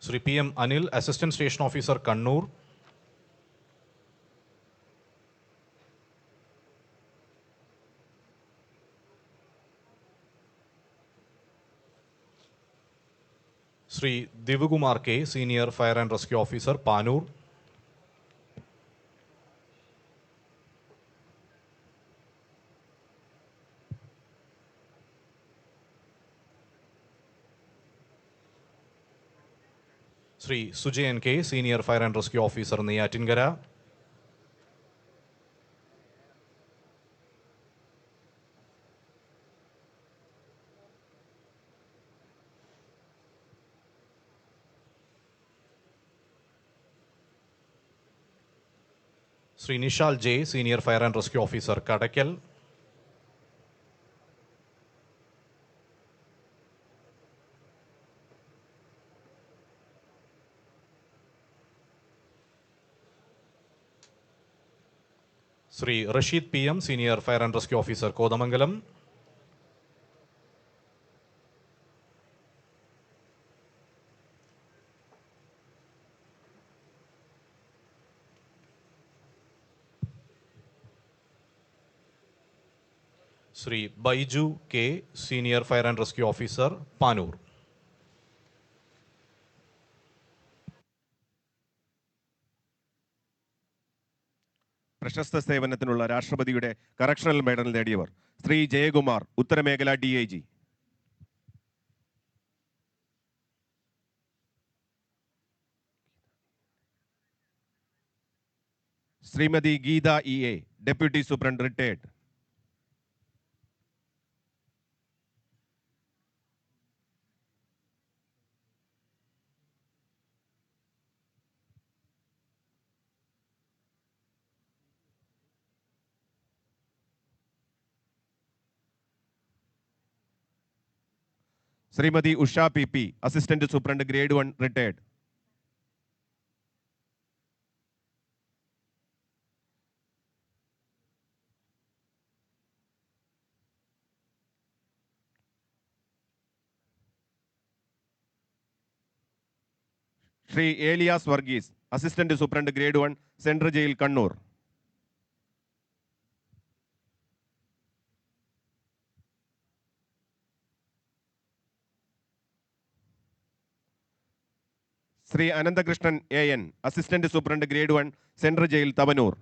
Shri PM Anil, assistant station officer, Kannur. Shri Divakumar K, senior fire and rescue officer, Panoor. Shri Sujayan K, senior fire and rescue officer, Neyyattinkara. Shri Nishal J, senior fire and rescue officer, Kadakkal. Shri Rasheed PM, senior fire and rescue officer, Kothamangalam. Shri Baiju K, senior fire and rescue officer, Panoor. പ്രശസ്ത സേവനത്തിനുള്ള രാഷ്ട്രപതിയുടെ correctional medal നേടിയവർ: ശ്രീ ജയകുമാർ, ഉത്തരമേഖല DIG. Shrimati Geetha EA, deputy superintendent, retired. Shrimati Usha PP, assistant superintendent, grade 1, retired. Shri Elias Varghese, assistant superintendent, grade 1, central jail, Kannur. Shri Ananthakrishnan AN, assistant superintendent grade 1, central jail Thavanur.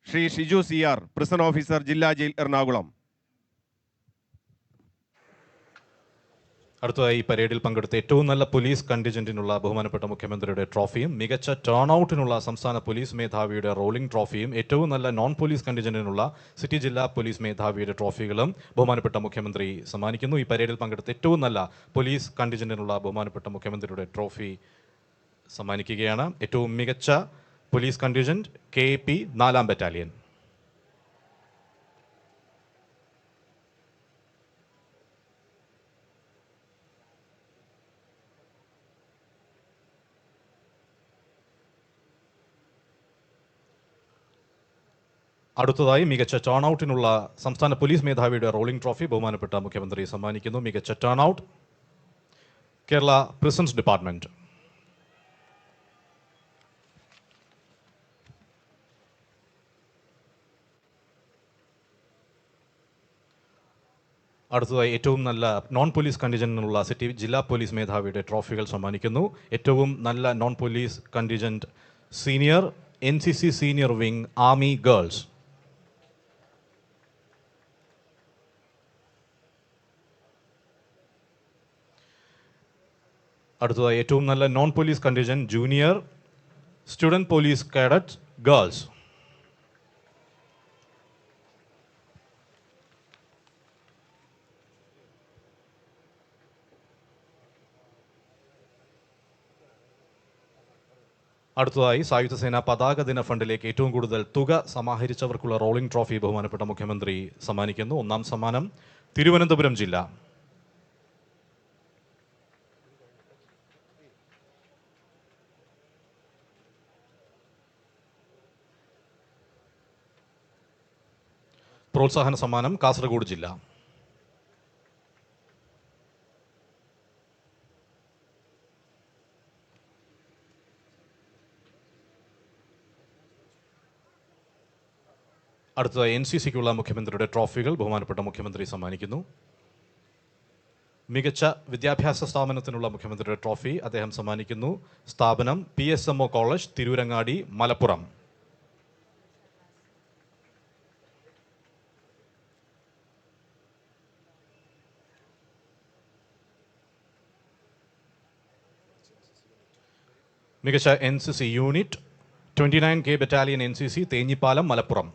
Shri Shiju CR, prison officer, ജില്ലാ jail, Ernakulam. അടുത്തതായി പരേഡിൽ പങ്കെടുത്ത ഏറ്റവും നല്ല പോലീസ് കണ്ടിജന്റിനുള്ള ബഹുമാനപ്പെട്ട മുഖ്യമന്ത്രിയുടെ ട്രോഫിയും മികച്ച ടേൺ ഔട്ടിനുള്ള സംസ്ഥാന പോലീസ് മേധാവിയുടെ റോളിംഗ് ട്രോഫിയും ഏറ്റവും നല്ല നോൺ പോലീസ് കണ്ടിജന്റിനുള്ള സിറ്റി ജില്ലാ പോലീസ് മേധാവിയുടെ ട്രോഫികളും ബഹുമാനപ്പെട്ട മുഖ്യമന്ത്രി സമ്മാനിക്കുന്നു. ഈ പരേഡിൽ പങ്കെടുത്ത ഏറ്റവും നല്ല പോലീസ് കണ്ടിജന്റിനുള്ള ബഹുമാനപ്പെട്ട മുഖ്യമന്ത്രിയുടെ ട്രോഫി സമ്മാനിക്കുകയാണ്. ഏറ്റവും മികച്ച പോലീസ് കണ്ടിജന്റ് KAP 4ാം ബറ്റാലിയൻ. അടുത്തതായി മികച്ച ടേൺ ഔട്ടിനുള്ള സംസ്ഥാന പോലീസ് മേധാവിയുടെ റോളിംഗ് ട്രോഫി ബഹുമാനപ്പെട്ട മുഖ്യമന്ത്രി സമ്മാനിക്കുന്നു. മികച്ച turn out Kerala prisons department. അടുത്തതായി ഏറ്റവും നല്ല നോൺ പോലീസ് കണ്ടിജന്റിനുള്ള സിറ്റി ജില്ലാ പോലീസ് മേധാവിയുടെ ട്രോഫികൾ സമ്മാനിക്കുന്നു. ഏറ്റവും നല്ല non police contingent senior NCC senior wing army girls. അടുത്തതായി ഏറ്റവും നല്ല non police contingent junior student police cadet girls. അടുത്തതായി സായുധ സേന പതാക ദിന ഫണ്ടിലേക്ക് ഏറ്റവും കൂടുതൽ തുക സമാഹരിച്ചവർക്കുള്ള റോളിംഗ് ട്രോഫി ബഹുമാനപ്പെട്ട മുഖ്യമന്ത്രി സമ്മാനിക്കുന്നു. 1ാം സമ്മാനം തിരുവനന്തപുരം ജില്ല. പ്രോത്സാഹന സമ്മാനം കാസർഗോഡ് ജില്ല. അടുത്തതായി NCCക്കുള്ള മുഖ്യമന്ത്രിയുടെ ട്രോഫികൾ ബഹുമാനപ്പെട്ട മുഖ്യമന്ത്രി സമ്മാനിക്കുന്നു. മികച്ച വിദ്യാഭ്യാസ സ്ഥാപനത്തിനുള്ള മുഖ്യമന്ത്രിയുടെ ട്രോഫി അദ്ദേഹം സമ്മാനിക്കുന്നു. സ്ഥാപനം PSMO കോളേജ്, തിരൂരങ്ങാടി, മലപ്പുറം. മികച്ച NCC unit 29K battalion NCC, Thenhipalam, Malappuram.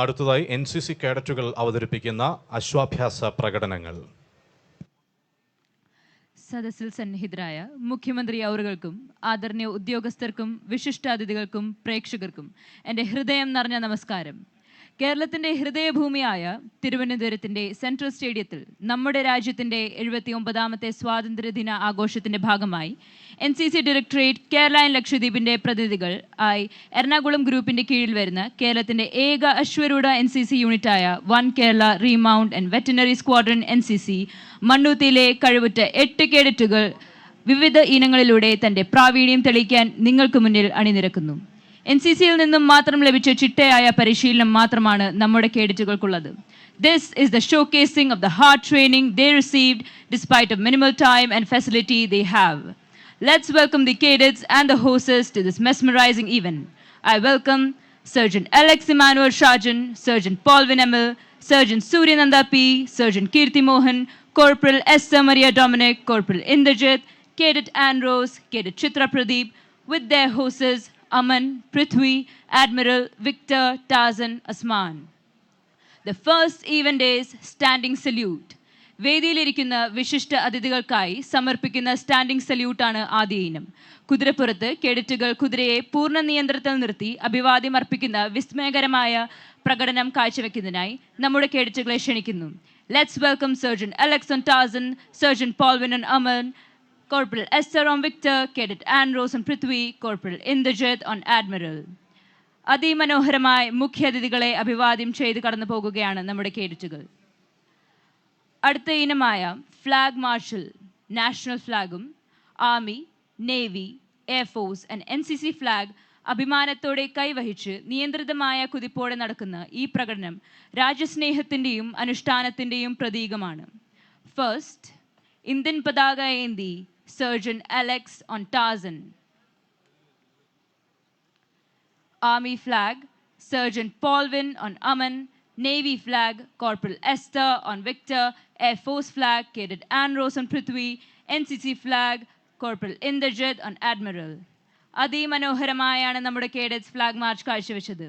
അടുത്തതായി NCC കേഡറ്റുകൾ അവതരിപ്പിക്കുന്ന അശ്വാഭ്യാസ പ്രകടനങ്ങൾ. സദസ്സിൽ സന്നിഹിതരായ മുഖ്യമന്ത്രി അവറുകൾക്കും ആദരണീയ ഉദ്യോഗസ്ഥർക്കും വിശിഷ്ടാതിഥികൾക്കും പ്രേക്ഷകർക്കും എൻ്റെ ഹൃദയം നിറഞ്ഞ നമസ്കാരം. കേരളത്തിൻ്റെ ഹൃദയഭൂമിയായ തിരുവനന്തപുരത്തിൻ്റെ സെൻട്രൽ സ്റ്റേഡിയത്തിൽ നമ്മുടെ രാജ്യത്തിൻ്റെ 79ാമത്തെ സ്വാതന്ത്ര്യദിന ആഘോഷത്തിൻ്റെ ഭാഗമായി NCC ഡയറക്ടറേറ്റ് കേരള ആൻഡ് ലക്ഷദ്വീപിൻ്റെ പ്രതിനിധികൾ ആയി എറണാകുളം ഗ്രൂപ്പിൻ്റെ കീഴിൽ വരുന്ന കേരളത്തിൻ്റെ ഏക അശ്വരൂഢ NCC യൂണിറ്റായ 1 Kerala remount and veterinary squadron NCC മണ്ണൂത്തിയിലെ കഴിവുറ്റ 8 കേഡറ്റുകൾ വിവിധ ഇനങ്ങളിലൂടെ തൻ്റെ പ്രാവീണ്യം തെളിയിക്കാൻ നിങ്ങൾക്ക് മുന്നിൽ അണിനിരക്കുന്നു. NCCയിൽ നിന്നും മാത്രം ലഭിച്ച ചിട്ടയായ പരിശീലനം മാത്രമാണ് നമ്മുടെ കേഡറ്റുകൾക്കുള്ളത്. This is the showcasing of the hard training they received despite of minimal time and facility they have. Let's welcome the cadets and the horses to this mesmerizing event. I welcome Surgeon Alex Emmanuel Shajan, Surgeon Paul Vinemel, Surgeon Suryananda P, Surgeon Kirti Mohan, Corporal Esther Maria Dominic, Corporal Indrajit, Cadet Ann Rose, Cadet Chitra Pradeep, with their horses Aman, Prithvi, Admiral, Victor, Tarzan, Asman. The first event is standing salute. വേദിയിലിരിക്കുന്ന വിശിഷ്ട അതിഥികൾക്കായി സമർപ്പിക്കുന്ന standing സല്യൂട്ടാണ് ആദ്യ ഇനം. കുതിരപ്പുറത്ത് കേഡറ്റുകൾ കുതിരയെ പൂർണ്ണ നിയന്ത്രണത്തിൽ നിർത്തി അഭിവാദ്യം അർപ്പിക്കുന്ന വിസ്മയകരമായ പ്രകടനം കാഴ്ചവെക്കുന്നതിനായി നമ്മുടെ കേഡറ്റുകളെ ക്ഷണിക്കുന്നു. ലെറ്റ്സ് വെൽക്കം സർജൻ അലക്സ് ഓൺ Tarzan, surgeon Polvin on Aman, Corporal Esther on Victor, Cadet Ann Rose on Prithvi, Corporal Indrajit on Admiral. അതിമനോഹരമായി മുഖ്യാതിഥികളെ അഭിവാദ്യം ചെയ്ത് കടന്നു പോകുകയാണ് നമ്മുടെ കേഡറ്റുകൾ. അടുത്ത ഇനമായ ഫ്ലാഗ് മാർഷൽ, നാഷണൽ ഫ്ലാഗും army, navy, air force and NCC flag അഭിമാനത്തോടെ കൈവഹിച്ച് നിയന്ത്രിതമായ കുതിപ്പോടെ നടക്കുന്ന ഈ പ്രകടനം രാജ്യസ്നേഹത്തിൻ്റെയും അനുഷ്ഠാനത്തിൻ്റെയും പ്രതീകമാണ്. ഫസ്റ്റ്, ഇന്ത്യൻ പതാക ഏന്തി സർജൻ അലക്സ് ഓൺ ടാർസൻ. Army flag, Sergeant Paulvin on Aman. Navy flag, Corporal Esther on Victor. Air Force flag, Cadet Ann Rose on Prithvi. NCC flag, Corporal Inderjit on Admiral. അതിമനോഹരമായാണ് നമ്മുടെ കേഡറ്റ്സ് ഫ്ലാഗ് മാർച്ച് കാഴ്ചവെച്ചത്.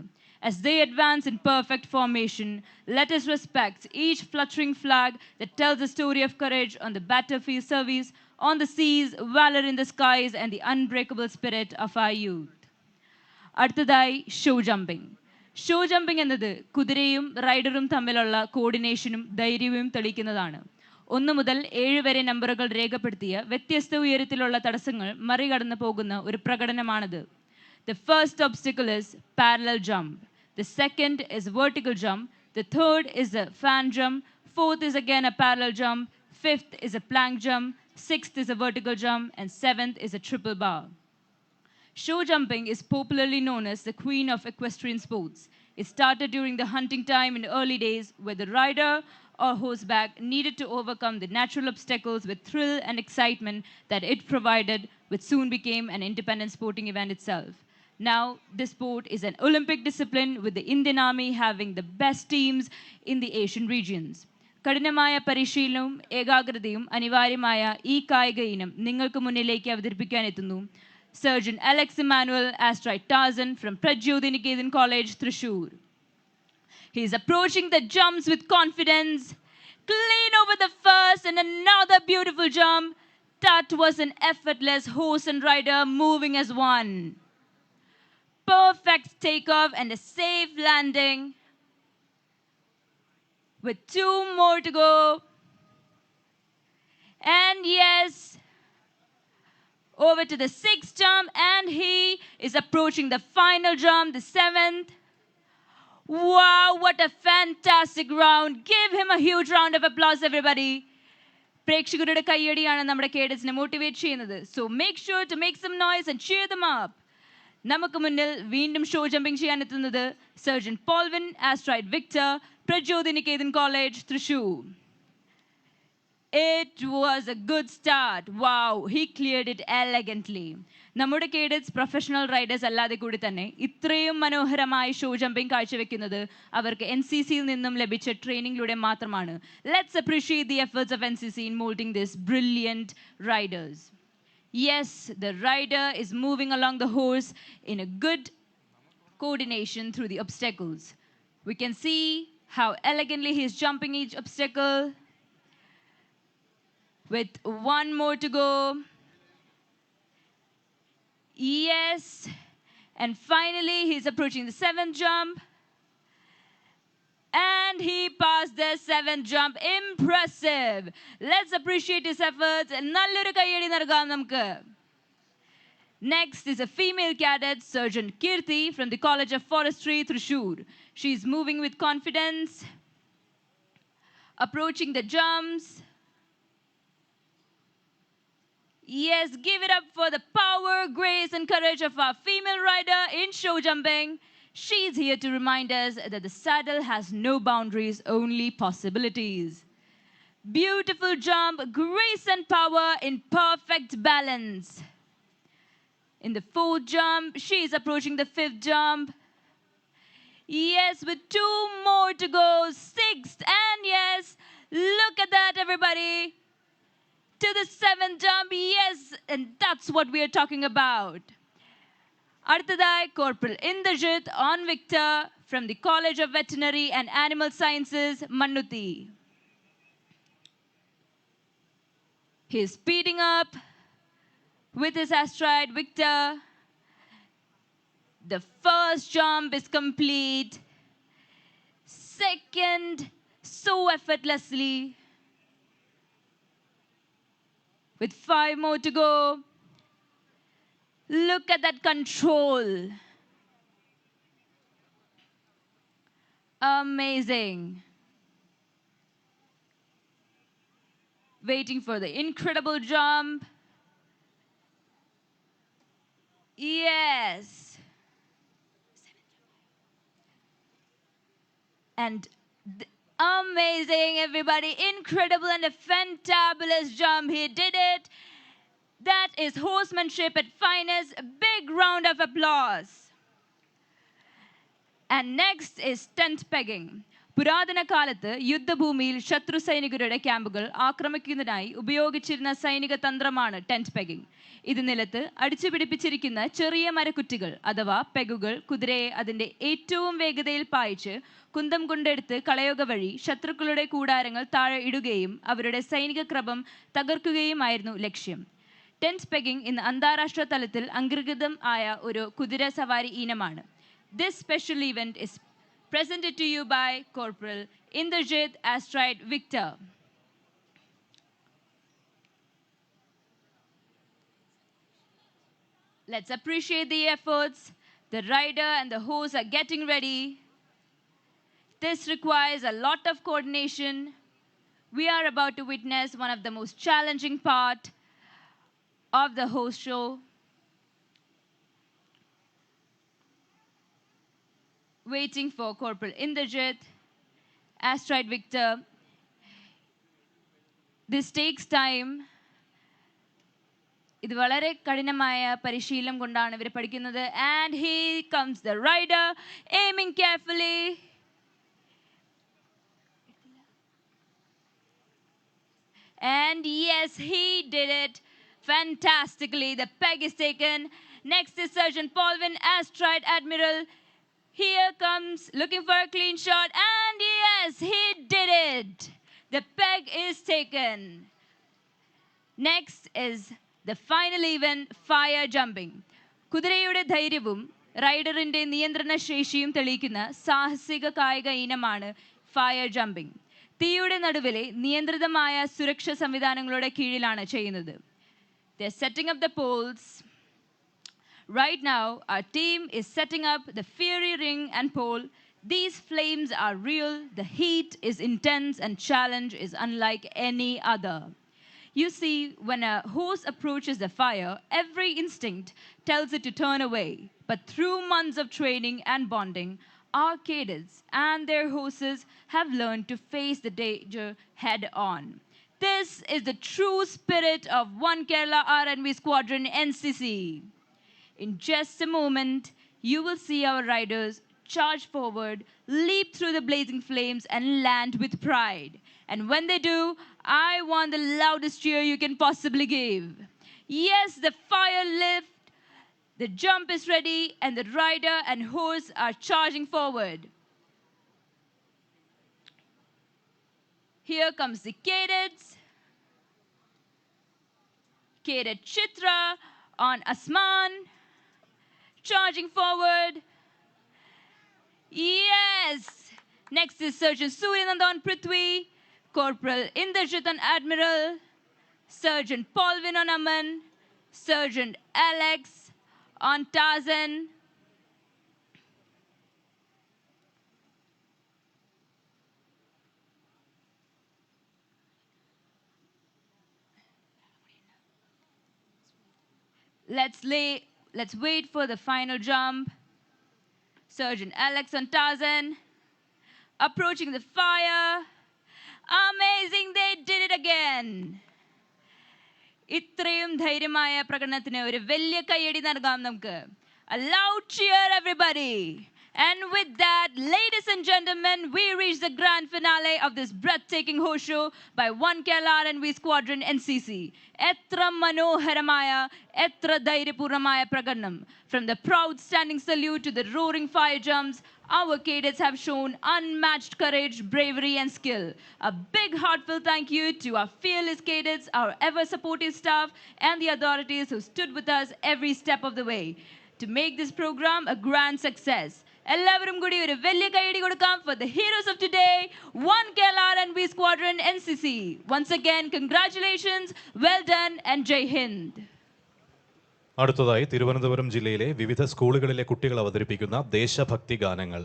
As they advance in perfect formation, let us respect each fluttering flag that tells the story of courage on the battlefield service, on the seas, valor in the skies, and the unbreakable spirit of our youth. അടുത്തതായി show jumping. Show jumping എന്നത് കുതിരയും റൈഡറും തമ്മിലുള്ള കോർഡിനേഷനും ധൈര്യവും തെളിയിക്കുന്നതാണ്. 1 മുതൽ 7 വരെ നമ്പറുകൾ രേഖപ്പെടുത്തിയ വ്യത്യസ്ത ഉയരത്തിലുള്ള തടസ്സങ്ങൾ മറികടന്നു പോകുന്ന ഒരു പ്രകടനമാണിത്. The first obstacle is parallel jump. The second is vertical jump. The third is a fan jump. Fourth is again a parallel jump. Fifth is a plank jump. Sixth is a vertical jump. And seventh is a triple bar. Show jumping is popularly known as the queen of equestrian sports. It started during the hunting time in early days, where the rider or horseback needed to overcome the natural obstacles with thrill and excitement that it provided, which soon became an independent sporting event itself. Now, this sport is an Olympic discipline, with the Indian Army having the best teams in the Asian regions. കഠിനമായ പരിശീലനവും ഏകാഗ്രതയും അനിവാര്യമായ ഈ കായിക ഇനം നിങ്ങൾക്ക് മുന്നിലേക്ക് അവതരിപ്പിക്കാൻ എത്തുന്നു Surgeon Alex Emmanuel Astride Tarzan from Prajyoti Niketan College, Thrissur. He is approaching the jumps with confidence. Clean over the first and another beautiful jump. That was an effortless horse and rider moving as one. Perfect takeoff and a safe landing. With 2 more to go. And yes, over to the 6th jump, and he is approaching the final jump, the 7th. Wow, what a fantastic round. Give him a huge round of applause, everybody. പ്രേക്ഷകരുടെ കയ്യടിയാണ് നമ്മുടെ കേഡറ്റ്സിനെ motivate ചെയ്യുന്നത്. So make sure to make some noise and cheer them up. നമുക്ക് മുന്നിൽ വീണ്ടും show jumping ചെയ്യാൻ എത്തുന്നത് sergeant Paulvin astride Victor, Prajyoti Niketan college, Thrissur. It was a good start. Wow, he cleared it elegantly. നമ്മുടെ കേഡറ്റ്സ് പ്രൊഫഷണൽ റൈഡേഴ്സ് അല്ലാതെ കൂടി തന്നെ ഇത്രയും മനോഹരമായി ഷോ ജമ്പിംഗ് കാഴ്ചവെക്കുന്നത് അവർക്ക് NCCയിൽ നിന്നും ലഭിച്ച ട്രെയിനിങ്ങിലൂടെ മാത്രമാണ്. Let's appreciate the efforts of NCC in molding these brilliant riders. Yes, the rider is moving along the horse in a good coordination through the obstacles. We can see how elegantly he is jumping each obstacle. With 1 more to go. Yes. And finally, he's approaching the 7th jump. And he passed the 7th jump. Impressive. Let's appreciate his efforts. Nalloru kayyadi നൽകാം നമുക്ക്. Next is a female cadet, Sergeant Kirti from the College of Forestry, Thrissur. She's moving with confidence, approaching the jumps. Yes, give it up for the power, grace, and courage of our female rider in show jumping. She's here to remind us that the saddle has no boundaries, only possibilities. Beautiful jump, grace and power in perfect balance. In the 4th jump, she's approaching the 5th jump. Yes, with 2 more to go, 6th, and yes, look at that, everybody. To the 7th jump, yes, and that's what we are talking about. അടുത്തതായി Corporal Inderjit on Victor from the College of Veterinary and Animal Sciences, Mannuthi. He is speeding up with his astride Victor. The first jump is complete. Second, so effortlessly. With 5 more to go. Look at that control. Amazing. Waiting for the incredible jump. Yes. And amazing, everybody. Incredible and a fantabulous jump. He did it. That is horsemanship at finest. A big round of applause. And next is tent pegging. പുരാതന കാലത്ത് യുദ്ധഭൂമിയിൽ ശത്രു സൈനികരുടെ ക്യാമ്പുകൾ ആക്രമിക്കുന്നതിനായി ഉപയോഗിച്ചിരുന്ന സൈനിക തന്ത്രമാണ് tent പെഗിംഗ്. ഇത് നിലത്ത് അടിച്ചു പിടിപ്പിച്ചിരിക്കുന്ന ചെറിയ മരക്കുറ്റികൾ അഥവാ പെഗുകൾ കുതിരയെ അതിന്റെ ഏറ്റവും വേഗതയിൽ പായിച്ച് കുന്തം കൊണ്ടെടുത്ത് കളയുക വഴി ശത്രുക്കളുടെ കൂടാരങ്ങൾ താഴെ ഇടുകയും അവരുടെ സൈനിക ക്രമം തകർക്കുകയുമായിരുന്നു ലക്ഷ്യം. ടെന്റ് പെഗിംഗ് ഇന്ന് അന്താരാഷ്ട്ര തലത്തിൽ അംഗീകൃതം ആയ ഒരു കുതിര സവാരി ഇനമാണ്. This special event is presented to you by Corporal Indrajit Astride Victor. Let's appreciate the efforts. The rider and the horse are getting ready. This requires a lot of coordination. We are about to witness one of the most challenging part of the horse show. Waiting for Corporal Indrajit Astride Victor. This takes time. ഇത് വളരെ കഠിനമായ പരിശീലനം കൊണ്ടാണ് ഇവർ പഠിക്കുന്നത്. And here comes the rider, aiming carefully. And yes, he did it fantastically. The peg is taken. Next is Sergeant Paulvin Astride Admiral. Here comes looking for a clean shot, and yes, he did it. The peg is taken. Next is the final event, fire jumping. കുതിരയുടെ ധൈര്യവും റൈഡറിന്റെ നിയന്ത്രണ ശേഷിയും തെളിയിക്കുന്ന സാഹസിക കായിക ഇനമാണ് fire jumping. തീയുടെ നടുവിലെ നിയന്ത്രിതമായ സുരക്ഷാ സംവിധാനങ്ങളുടെ കീഴിലാണ് ചെയ്യുന്നത്. They're setting up the poles. Right now, our team is setting up the fiery ring and pole. These flames are real, the heat is intense, and challenge is unlike any other. You see, when a horse approaches the fire, every instinct tells it to turn away. But through months of training and bonding, our cadets and their horses have learned to face the danger head on. This is the true spirit of One Kerala RNV Squadron NCC. In just a moment, you will see our riders charge forward, leap through the blazing flames, and land with pride. And when they do, I want the loudest cheer you can possibly give. Yes, the fire lift, the jump is ready, and the rider and horse are charging forward. Here comes the cadets. Cadet Chitra on Asman. Charging forward. Yes. Next is Sergeant Suryanandan Prithvi, Corporal Indrajit on Admiral, Sergeant Paulvin on Aman, Sergeant Alex on Tarzan. Let's wait for the final jump. Sergeant Alex on Tarzan. Approaching the fire. Amazing, they did it again. ഇത്രയും ധൈര്യമായ പ്രകടനത്തിന് ഒരു വലിയ കയ്യടി നൽകാം നമുക്ക്. A loud cheer, everybody. And with that, ladies and gentlemen, we reach the grand finale of this breathtaking horse show by One Kerala RNV Squadron NCC. Etra manoharamaya, etra dhairapurnamaya pragadnam. From the proud standing salute to the roaring fire jumps, our cadets have shown unmatched courage, bravery, and skill. A big heartfelt thank you to our fearless cadets, our ever supportive staff, and the authorities who stood with us every step of the way to make this program a grand success. എല്ലാവരും കൂടി ഒരു വലിയ കൈയടി കൊടുക്കാം for the heroes of today, One Kerala RNV Squadron NCC. Once again, congratulations, well done, and Jai Hind. അടുത്തതായി തിരുവനന്തപുരം ജില്ലയിലെ വിവിധ സ്കൂളുകളിലെ കുട്ടികൾ അവതരിപ്പിക്കുന്ന ദേശഭക്തി ഗാനങ്ങൾ.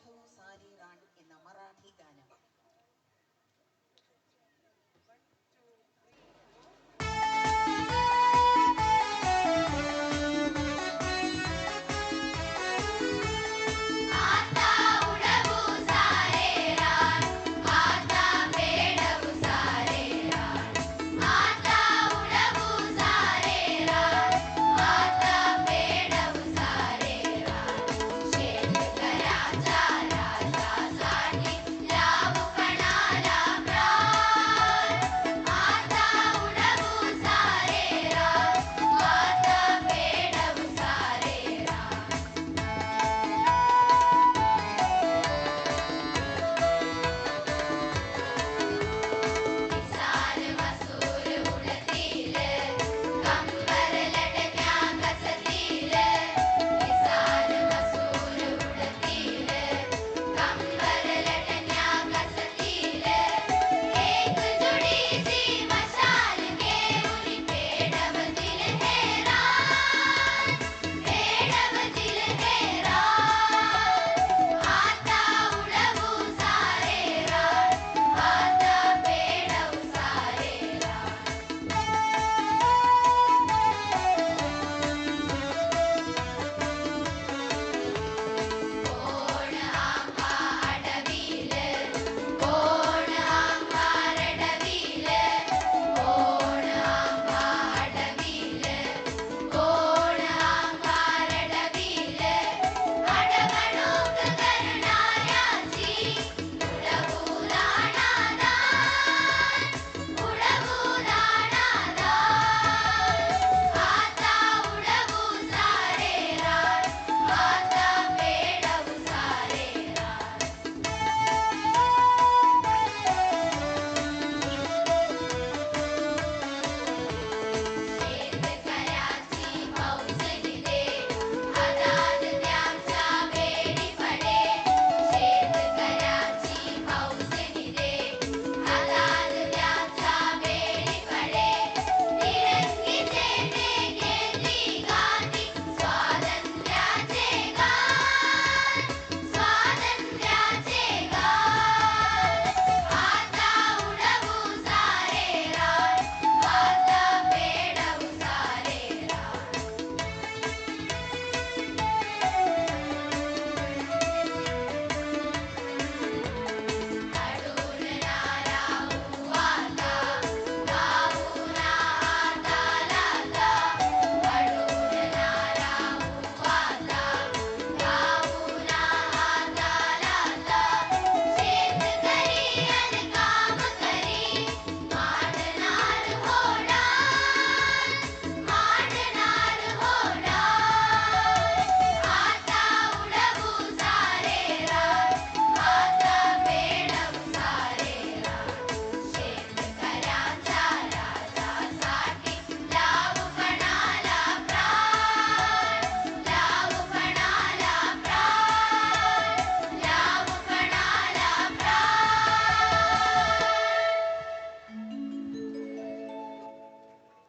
उठवू सारी रान एന്ന മറാഠി ഗാനം.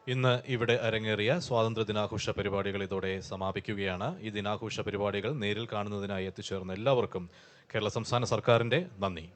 ഇന്ന് ഇവിടെ അരങ്ങേറിയ സ്വാതന്ത്ര്യ ദിനാഘോഷ പരിപാടികൾ ഇതോടെ സമാപിക്കുകയാണ്. ഈ ദിനാഘോഷ പരിപാടികൾ നേരിൽ കാണുന്നതിനായി എത്തിച്ചേർന്ന എല്ലാവർക്കും കേരള സംസ്ഥാന സർക്കാരിൻ്റെ നന്ദി.